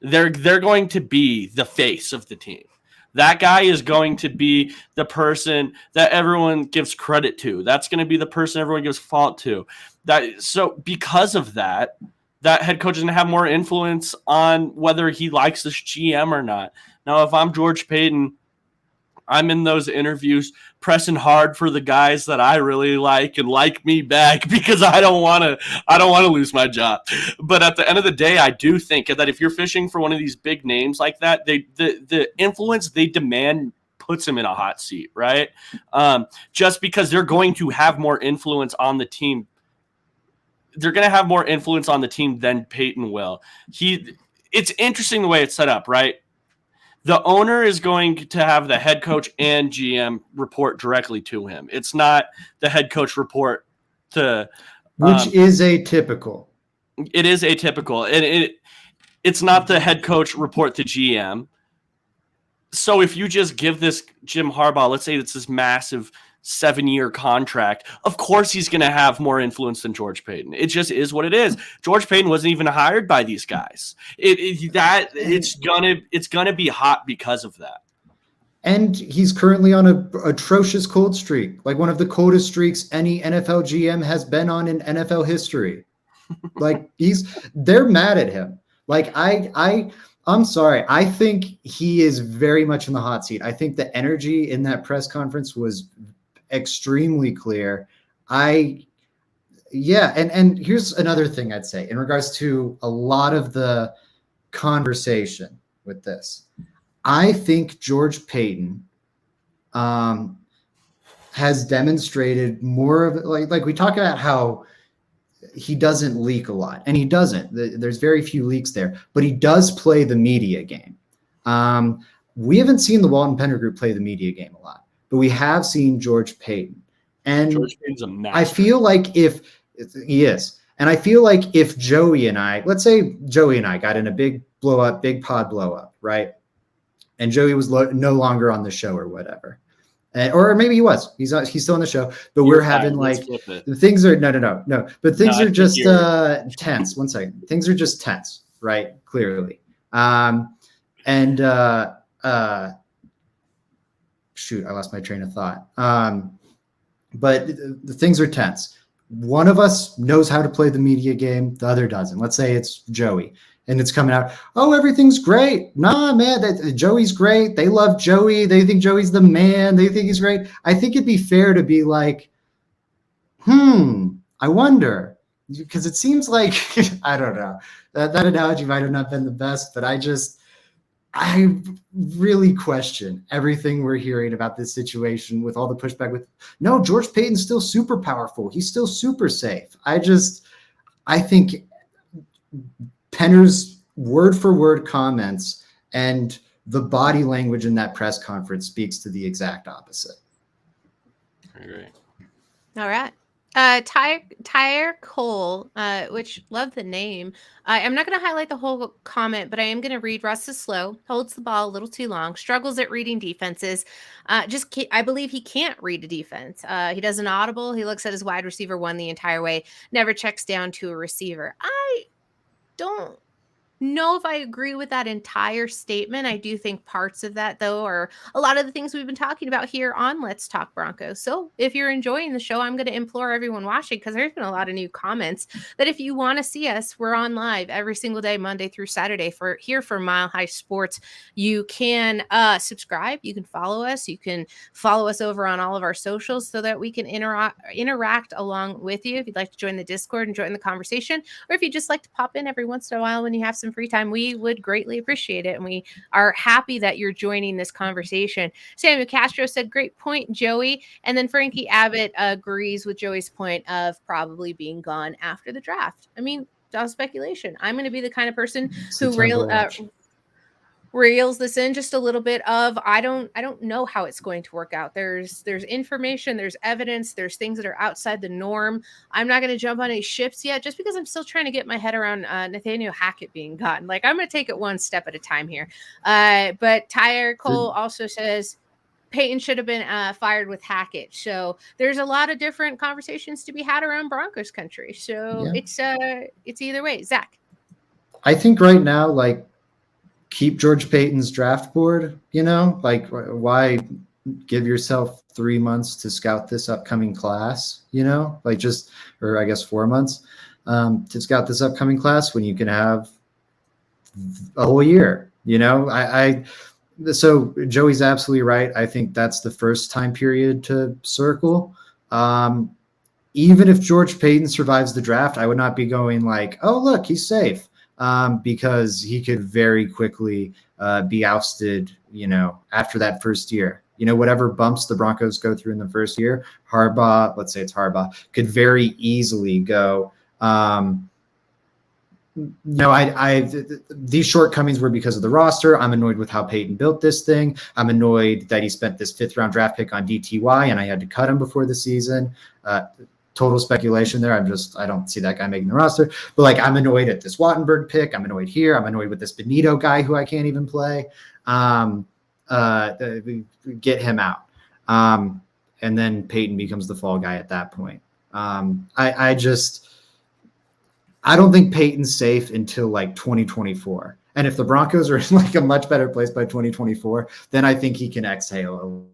They're going to be the face of the team. That guy is going to be the person that everyone gives credit to. That's going to be the person everyone gives fault to. So because of that, that head coach is going to have more influence on whether he likes this GM or not. Now, if I'm George Payton, I'm in those interviews pressing hard for the guys that I really like and like me back because I don't want to lose my job. But at the end of the day, I do think that if you're fishing for one of these big names like that, the influence they demand puts them in a hot seat, right? Just because they're going to have more influence on the team. They're going to have more influence on the team than Peyton will. It's interesting the way it's set up, right? The owner is going to have the head coach and GM report directly to him. It's not the head coach report to, which is atypical. It is atypical, and it's not the head coach report to GM. So if you just give this Jim Harbaugh, let's say it's this massive 7-year contract, of course he's going to have more influence than George Payton. It just is what it is. George Payton wasn't even hired by these guys. It's gonna be hot because of that. And he's currently on a atrocious cold streak, like one of the coldest streaks any NFL GM has been on in NFL history. Like they're mad at him. Like I'm sorry. I think he is very much in the hot seat. I think the energy in that press conference was extremely clear. And here's another thing I'd say in regards to a lot of the conversation with this. I think George Payton has demonstrated more of like we talk about how he doesn't leak a lot, and he doesn't. There's very few leaks there, but he does play the media game. We haven't seen the Walton Penner Group play the media game a lot, but we have seen George Payton. And George Payton's a master. I feel like if Joey and I, let's say Joey and I got in a big pod blow up, right? And Joey was no longer on the show or whatever. Or maybe he was. He's still on the show, but we're having like things are no. But things are just tense. One second. Things are just tense, right? Clearly. Shoot, I lost my train of thought. But the things are tense. One of us knows how to play the media game. The other doesn't. Let's say it's Joey. And it's coming out, oh, everything's great. Nah, man, Joey's great. They love Joey. They think Joey's the man. They think he's great. I think it'd be fair to be like, I wonder. Because it seems like, I don't know. That analogy might have not been the best, but I really question everything we're hearing about this situation with all the pushback with, no, George Payton's still super powerful. He's still super safe. I think Penner's word-for-word comments and the body language in that press conference speaks to the exact opposite. I agree. All right. Tyre Cole, which love the name. I'm not going to highlight the whole comment, but I am going to read. Russ is slow, holds the ball a little too long, struggles at reading defenses. I believe he can't read a defense. He does an audible. He looks at his wide receiver one the entire way, never checks down to a receiver. I don't know if I agree with that entire statement. I do think parts of that, though, are a lot of the things we've been talking about here on Let's Talk Broncos. So if you're enjoying the show, I'm going to implore everyone watching, because there's been a lot of new comments, that if you want to see us, we're on live every single day, Monday through Saturday, for Mile High Sports. You can subscribe. You can follow us. You can follow us over on all of our socials so that we can interact along with you. If you'd like to join the Discord and join the conversation, or if you just like to pop in every once in a while when you have some free time, we would greatly appreciate it. And we are happy that you're joining this conversation. Samuel Castro said, great point, Joey. And then Frankie Abbott agrees with Joey's point of probably being gone after the draft. I mean, it's all speculation. I'm going to be the kind of person who reels this in just a little bit of, I don't know how it's going to work out. There's information, there's evidence, there's things that are outside the norm. I'm not going to jump on any ships yet, just because I'm still trying to get my head around Nathaniel Hackett being gone. Like, I'm going to take it one step at a time here. But Tyre Cole also says Peyton should have been fired with Hackett. So there's a lot of different conversations to be had around Broncos country. So yeah. It's either way. Zach, I think right now, like, keep George Payton's draft board, like, why give yourself 3 months to scout this upcoming class, like, or I guess 4 months. to scout this upcoming class when you can have a whole year? So Joey's absolutely right. I think that's the first time period to circle. Even if George Paton survives the draft, I would not be going like, oh, look, he's safe, because he could very quickly be ousted, after that first year. Whatever bumps the Broncos go through in the first year, let's say it's Harbaugh, could very easily go, these shortcomings were because of the roster. I'm annoyed with how Peyton built this thing. I'm annoyed that he spent this 5th round draft pick on DTY and I had to cut him before the season. Total speculation there. I don't see that guy making the roster, but I'm annoyed at this Wattenberg pick. I'm annoyed here. I'm annoyed with this Benito guy who I can't even play. Get him out. And then Peyton becomes the fall guy at that point. I don't think Peyton's safe until 2024. And if the Broncos are in a much better place by 2024, then I think he can exhale.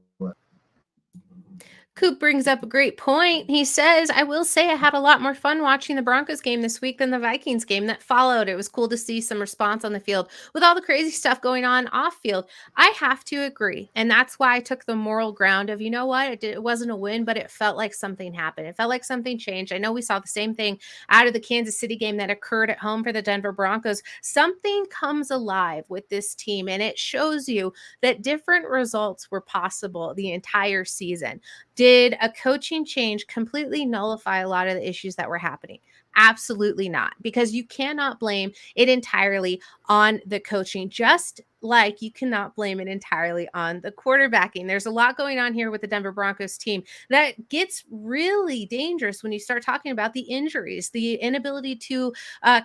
Coop brings up a great point. He says, I will say I had a lot more fun watching the Broncos game this week than the Vikings game that followed. It was cool to see some response on the field with all the crazy stuff going on off field. I have to agree. And that's why I took the moral ground of, it wasn't a win, but it felt like something happened. It felt like something changed. I know we saw the same thing out of the Kansas City game that occurred at home for the Denver Broncos. Something comes alive with this team, and it shows you that different results were possible the entire season. Did a coaching change completely nullify a lot of the issues that were happening? Absolutely not, because you cannot blame it entirely on the coaching, just like you cannot blame it entirely on the quarterbacking. There's a lot going on here with the Denver Broncos team that gets really dangerous when you start talking about the injuries, the inability to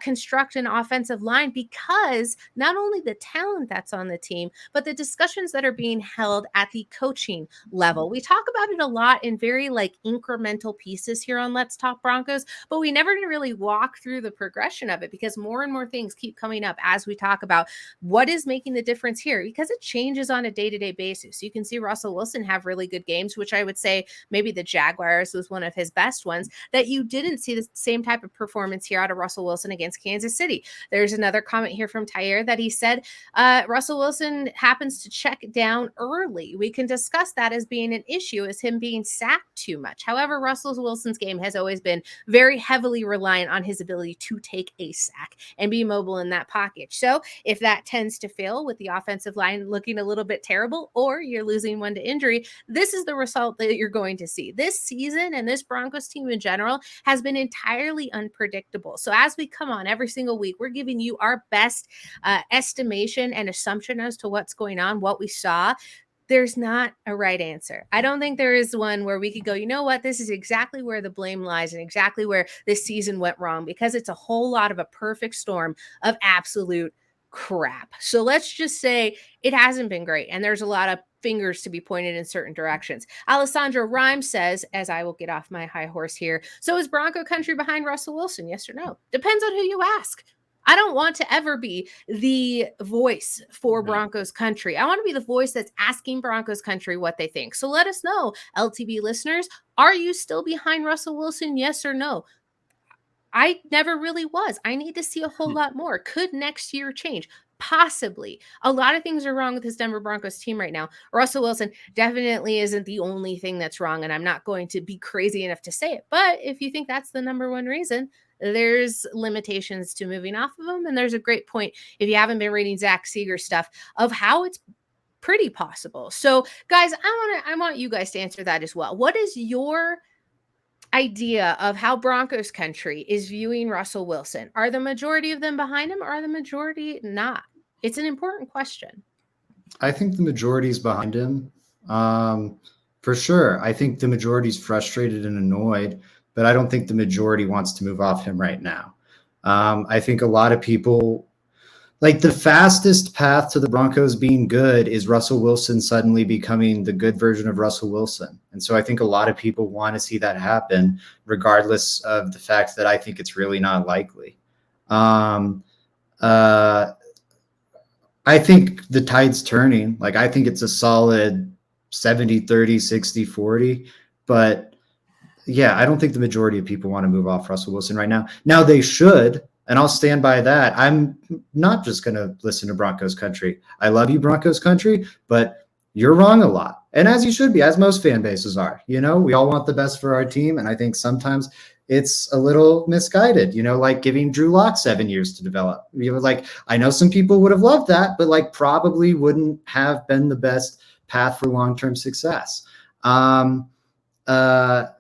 construct an offensive line, because not only the talent that's on the team, but the discussions that are being held at the coaching level. We talk about it a lot in very incremental pieces here on Let's Talk Broncos, but we never really walk through the progression of it, because more and more things keep coming up as we talk about what is making the difference here, because it changes on a day-to-day basis. You can see Russell Wilson have really good games, which I would say maybe the Jaguars was one of his best ones, that you didn't see the same type of performance here out of Russell Wilson against Kansas City. There's another comment here from Tyre that he said, Russell Wilson happens to check down early. We can discuss that as being an issue, as him being sacked too much. However, Russell Wilson's game has always been very heavily reliant on his ability to take a sack and be mobile in that pocket. So if that tends to fail with the offensive line looking a little bit terrible, or you're losing one to injury, this is the result that you're going to see. This season and this Broncos team in general has been entirely unpredictable. So as we come on every single week, we're giving you our best estimation and assumption as to what's going on, what we saw. There's not a right answer. I don't think there is one where we could go, this is exactly where the blame lies and exactly where this season went wrong, because it's a whole lot of a perfect storm of absolute crap. So let's just say it hasn't been great, and there's a lot of fingers to be pointed in certain directions. Alessandro Rhymes says, as I will get off my high horse here, so is Bronco country behind Russell Wilson? Yes or no? Depends on who you ask. I don't want to ever be the voice for Broncos country. I want to be the voice that's asking Broncos country what they think. So let us know, LTB listeners, are you still behind Russell Wilson? Yes or no? I never really was. I need to see a whole lot more. Could next year change? Possibly. A lot of things are wrong with this Denver Broncos team right now. Russell Wilson definitely isn't the only thing that's wrong, and I'm not going to be crazy enough to say it. But if you think that's the number one reason, there's limitations to moving off of them. And there's a great point, if you haven't been reading Zach Seeger stuff, of how it's pretty possible. So guys, I want you guys to answer that as well. What is your idea of how Broncos country is viewing Russell Wilson? Are the majority of them behind him, or are the majority not? It's an important question. I think the majority is behind him. For sure. I think the majority is frustrated and annoyed, but I don't think the majority wants to move off him right now. I think a lot of people, the fastest path to the Broncos being good is Russell Wilson suddenly becoming the good version of Russell Wilson. And so I think a lot of people want to see that happen, regardless of the fact that I think it's really not likely. I think the tide's turning. I think it's a solid 70-30, 60-40, but I don't think the majority of people want to move off Russell Wilson right now. Now they should, and I'll stand by that. I'm not just going to listen to Broncos country. I love you, Broncos country, but you're wrong a lot. And as you should be, as most fan bases are. We all want the best for our team. And I think sometimes it's a little misguided, like giving Drew Lock 7 years to develop. I know some people would have loved that, but probably wouldn't have been the best path for long-term success. I'm a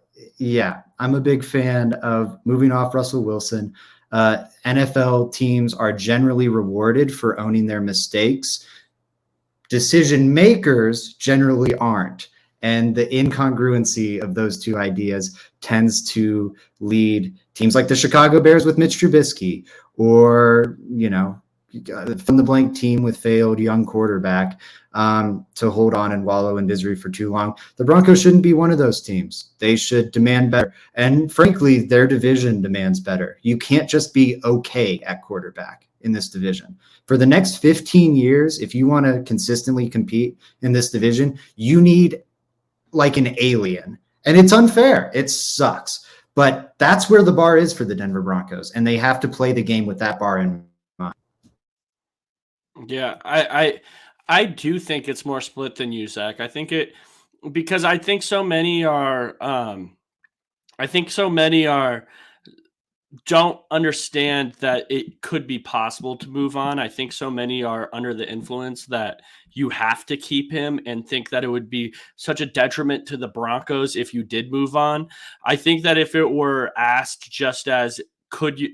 big fan of moving off Russell Wilson. NFL teams are generally rewarded for owning their mistakes. Decision makers generally aren't. And the incongruency of those two ideas tends to lead teams like the Chicago Bears with Mitch Trubisky, or, from the blank team with failed young quarterback, to hold on and wallow in misery for too long. The Broncos shouldn't be one of those teams. They should demand better. And frankly, their division demands better. You can't just be okay at quarterback in this division. For the next 15 years, if you want to consistently compete in this division, you need an alien. And it's unfair. It sucks. But that's where the bar is for the Denver Broncos. And they have to play the game with that bar in mind. Yeah, I do think it's more split than you, Zach. Because I think so many are don't understand that it could be possible to move on. I think so many are under the influence that you have to keep him, and think that it would be such a detriment to the Broncos if you did move on. I think that if it were asked just as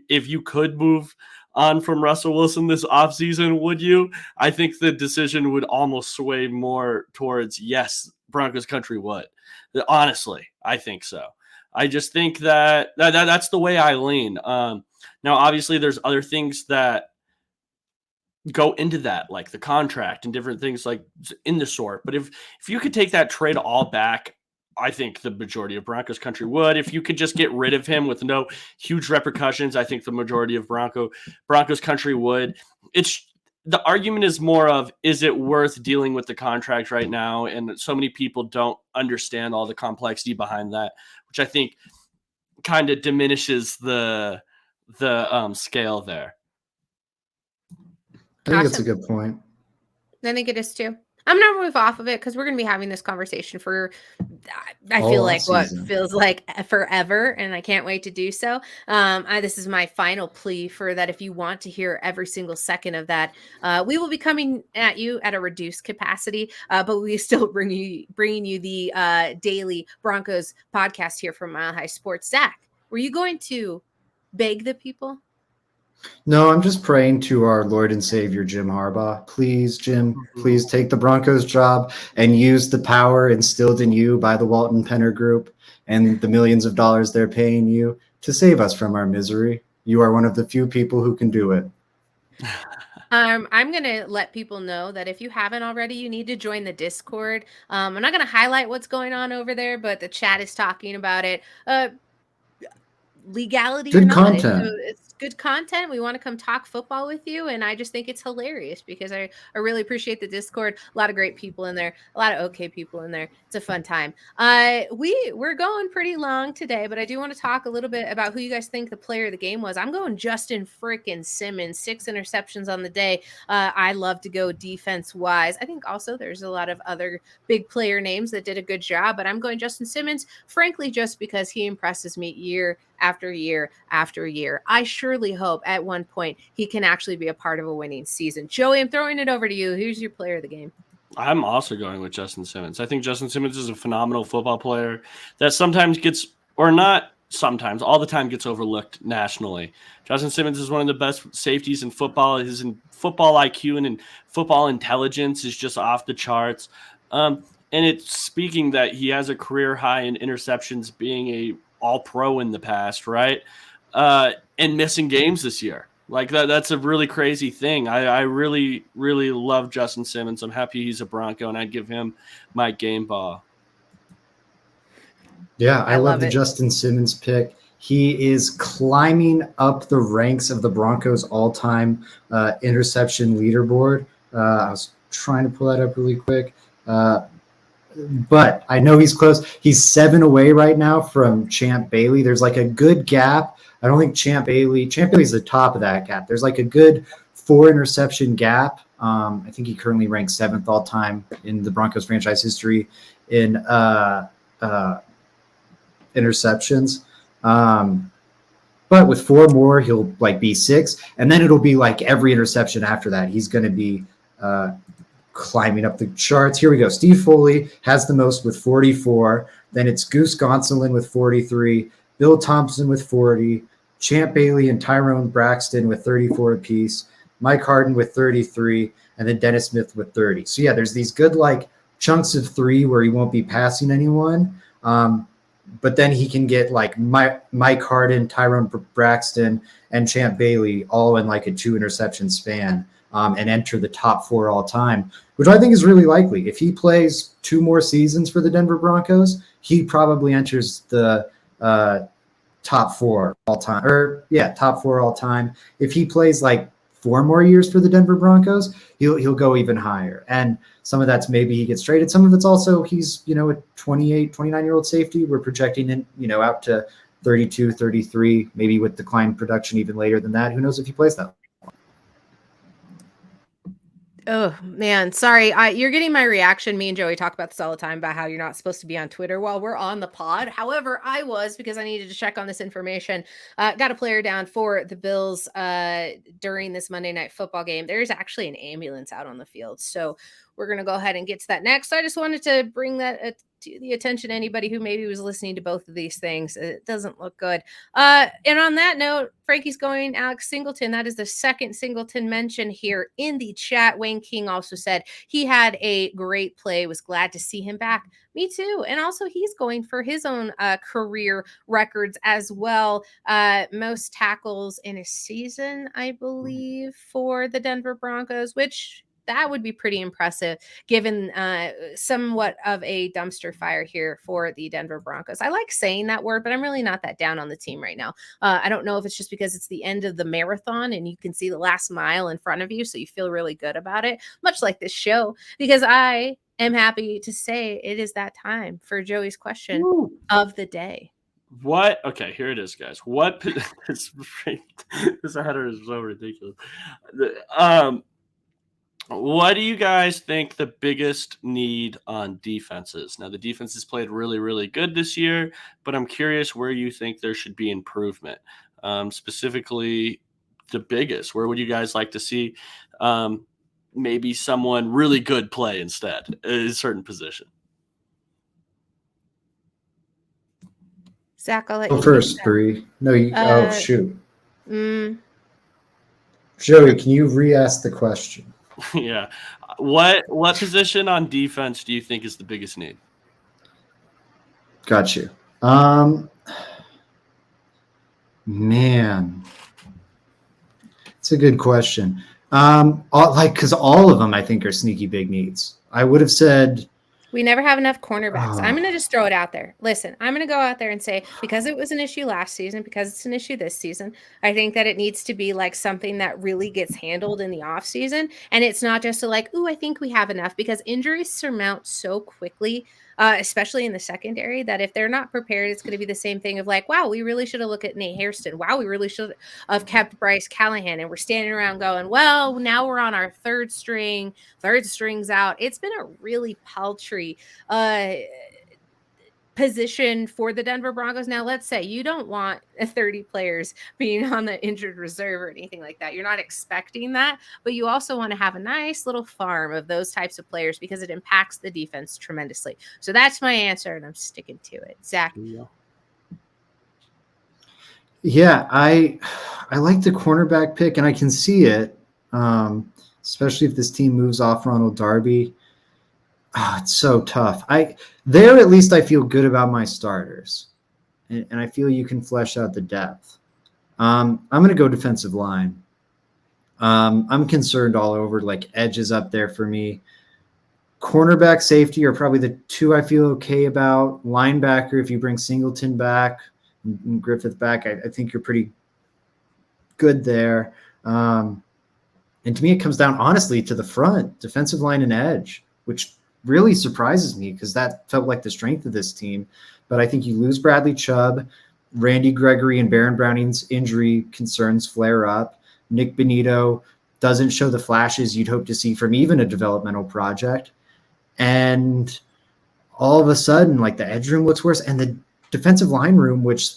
if you could move on from Russell Wilson this offseason, would you? I think the decision would almost sway more towards yes, Broncos country would. Honestly, I think so. I just think that's the way I lean. Now, obviously, there's other things that go into that, like the contract and different things like in the sort. But if you could take that trade all back, I think the majority of Broncos country would. If you could just get rid of him with no huge repercussions, I think the majority of Broncos country would. The argument is more of, is it worth dealing with the contract right now? And so many people don't understand all the complexity behind that, which I think kind of diminishes the scale there. I think that's a good point. I think it is too. I'm going to move off of it because we're going to be having this conversation for, I feel like what feels like forever, and I can't wait to do so. This is my final plea for that. If you want to hear every single second of that, we will be coming at you at a reduced capacity, but we still bringing you the daily Broncos podcast here from Mile High Sports. Zach, were you going to beg the people? No, I'm just praying to our Lord and Savior, Jim Harbaugh. Please, Jim, please take the Broncos job and use the power instilled in you by the Walton Penner Group and the millions of dollars they're paying you to save us from our misery. You are one of the few people who can do it. I'm going to let people know that if you haven't already, you need to join the Discord. I'm not going to highlight what's going on over there, but the chat is talking about it. Legality good or not, content. It's good content. We want to come talk football with you, and I just think it's hilarious because I really appreciate the Discord. A lot of great people in there, a lot of okay people in there. It's a fun time. We're going pretty long today, but I do want to talk a little bit about who you guys think the player of the game was. I'm going Justin frickin' Simmons, 6 interceptions on the day. I love to go defense wise. I think also there's a lot of other big player names that did a good job, but I'm going Justin Simmons, frankly, just because he impresses me year after year after year. I surely hope at one point he can actually be a part of a winning season. Joey, I'm throwing it over to you. Who's your player of the game? I'm also going with Justin Simmons. I think Justin Simmons is a phenomenal football player that sometimes gets, or not sometimes, all the time gets overlooked nationally. Justin Simmons is one of the best safeties in football. His football IQ and in football intelligence is just off the charts. And it's speaking that he has a career high in interceptions, being a all-pro in the past, right? And missing games this year. Like that's a really crazy thing. I really, really love Justin Simmons. I'm happy he's a Bronco, and I'd give him my game ball. Yeah, I love the Justin Simmons pick. He is climbing up the ranks of the Broncos all-time interception leaderboard. I was trying to pull that up really quick. but I know he's close. He's 7 away right now from Champ Bailey. There's like a good gap. I don't think Champ Bailey's the top of that gap. There's like a good 4 interception gap. I think he currently ranks 7th all time in the Broncos franchise history in interceptions. But with 4 more, he'll like be 6, and then it'll be like every interception after that. He's going to be climbing up the charts. Here we go. Steve Foley has the most with 44. Then it's Goose Gonsolin with 43, Bill Thompson with 40, Champ Bailey and Tyrone Braxton with 34 apiece, Mike Harden with 33, and then Dennis Smith with 30. So yeah, there's these good like chunks of 3 where he won't be passing anyone. But then he can get like Mike Harden, Tyrone Braxton, and Champ Bailey all in like a 2 interception span and enter the top 4 all time, which I think is really likely. If he plays 2 more seasons for the Denver Broncos, he probably enters the top 4 all time, or top 4 all time. If he plays like 4 more years for the Denver Broncos, he'll go even higher. And some of that's maybe he gets traded. Some of it's also he's, a 28, 29-year-old safety. We're projecting in, out to 32, 33, maybe with declined production even later than that. Who knows if he plays that? Oh man, sorry. You're getting my reaction. Me and Joey talk about this all the time about how you're not supposed to be on Twitter while we're on the pod. However, I was, because I needed to check on this information. Got a player down for the Bills during this Monday Night Football game. There's actually an ambulance out on the field, so we're going to go ahead and get to that next. I just wanted to bring that to the attention to anybody who maybe was listening to both of these things. It doesn't look good. And on that note, Frankie's going Alex Singleton. That is the second Singleton mention here in the chat. Wayne King also said he had a great play, was glad to see him back. Me too. And also he's going for his own career records as well. Most tackles in a season, I believe, for the Denver Broncos, which that would be pretty impressive given somewhat of a dumpster fire here for the Denver Broncos. I like saying that word, but I'm really not that down on the team right now. I don't know if it's just because it's the end of the marathon and you can see the last mile in front of you, so you feel really good about it, much like this show, because I am happy to say it is that time for Joey's question of the day. What? Okay, here it is, guys. What? This header is so ridiculous. What do you guys think the biggest need on defense is? Now, the defense has played really, really good this year, but I'm curious where you think there should be improvement. Specifically, the biggest. Where would you guys like to see maybe someone really good play instead in a certain position? Zach, I'll let you go first, Bree. No, you. Shoot. Joey, can you re-ask the question? Yeah. What position on defense do you think is the biggest need? Got you. Man, it's a good question. Because all of them I think are sneaky big needs. I would have said we never have enough cornerbacks. I'm going to just throw it out there. Listen, I'm going to go out there and say, because it was an issue last season, because it's an issue this season, I think that it needs to be like something that really gets handled in the off season. And it's not just I think we have enough, because injuries surmount so quickly, especially in the secondary, that if they're not prepared, it's going to be the same thing of like, wow, we really should have looked at Nate Hairston. Wow, we really should have kept Bryce Callahan. And we're standing around going, well, now we're on our third string's out. It's been a really paltry position for the Denver Broncos. Now, let's say you don't want 30 players being on the injured reserve or anything like that. You're not expecting that, but you also want to have a nice little farm of those types of players because it impacts the defense tremendously. So that's my answer, and I'm sticking to it. Zach. Yeah, I like the cornerback pick, and I can see it, especially if this team moves off Ronald Darby. It's so tough. There at least I feel good about my starters, and I feel you can flesh out the depth. I'm going to go defensive line. I'm concerned all over, like edges up there for me. Cornerback, safety are probably the 2 I feel okay about. Linebacker, if you bring Singleton back and Griffith back, I think you're pretty good there. And to me, it comes down honestly to the front, defensive line and edge, which really surprises me because that felt like the strength of this team. But I think you lose Bradley Chubb, Randy Gregory and Baron Browning's injury concerns flare up. Nick Benito doesn't show the flashes you'd hope to see from even a developmental project. And all of a sudden, like the edge room looks worse, and the defensive line room, which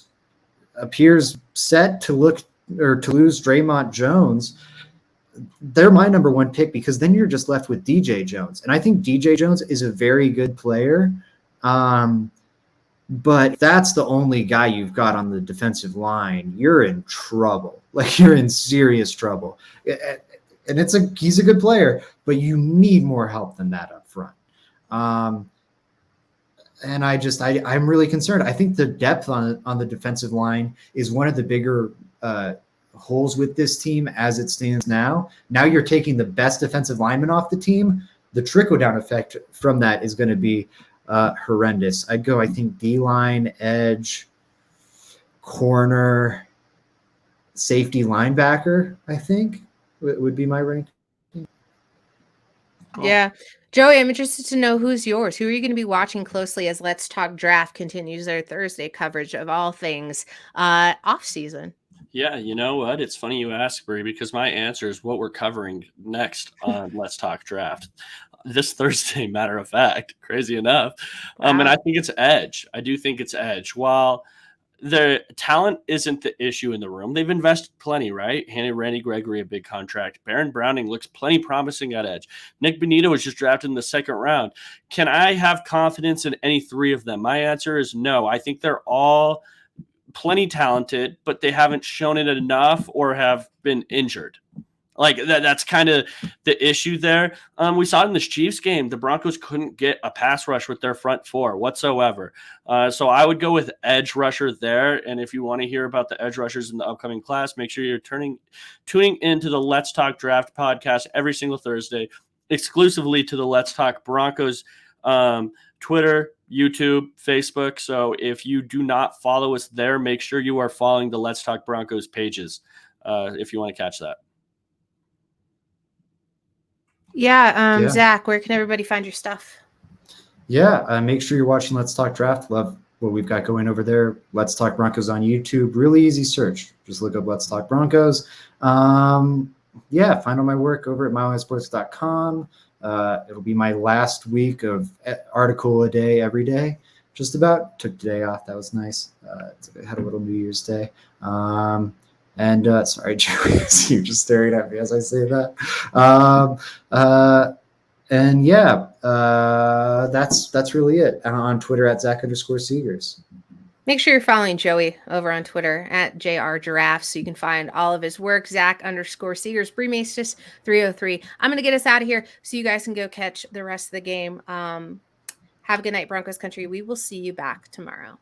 appears set to lose Draymond Jones, they're my number one pick because then you're just left with DJ Jones. And I think DJ Jones is a very good player. But that's the only guy you've got on the defensive line. You're in trouble. Like, you're in serious trouble. And he's a good player, but you need more help than that up front. And I'm really concerned. I think the depth on the defensive line is one of the bigger holes with this team as it stands now. Now you're taking the best defensive lineman off the team. The trickle-down effect from that is going to be horrendous. I'd go, I think, D-line, edge, corner, safety, linebacker, I think, would be my rank. Yeah. Joey, I'm interested to know who's yours. Who are you going to be watching closely as Let's Talk Draft continues their Thursday coverage of all things off-season? Yeah, you know what? It's funny you ask, Brie, because my answer is what we're covering next on Let's Talk Draft. This Thursday, matter of fact, crazy enough. Wow. And I think it's edge. I do think it's edge. While the talent isn't the issue in the room, they've invested plenty, right? Handed Randy Gregory a big contract. Baron Browning looks plenty promising at edge. Nick Benito was just drafted in the second round. Can I have confidence in any three of them? My answer is no. I think they're all plenty talented, but they haven't shown it enough or have been injured. Like that's kind of the issue there. We saw it in this Chiefs game. The Broncos couldn't get a pass rush with their front four whatsoever. So I would go with edge rusher there. And if you want to hear about the edge rushers in the upcoming class, make sure you're tuning into the Let's Talk Draft podcast every single Thursday, exclusively to the Let's Talk Broncos Twitter, YouTube, Facebook. So if you do not follow us there, make sure you are following the Let's Talk Broncos pages if you want to catch that. Yeah, Zach, where can everybody find your stuff? Yeah, make sure you're watching Let's Talk Draft. Love what we've got going over there. Let's Talk Broncos on YouTube. Really easy search. Just look up Let's Talk Broncos. Find all my work over at milehighsports.com. It'll be my last week of article a day every day. Just about. Took the day off. That was nice. Had a little New Year's Day. Sorry, Joey, you're just staring at me as I say that. That's really it. On Twitter at Zach_Seegers. Make sure you're following Joey over on Twitter at JRGiraffe so you can find all of his work. Zach_Seegers, Bree Maestas 303. I'm going to get us out of here so you guys can go catch the rest of the game. Have a good night, Broncos country. We will see you back tomorrow.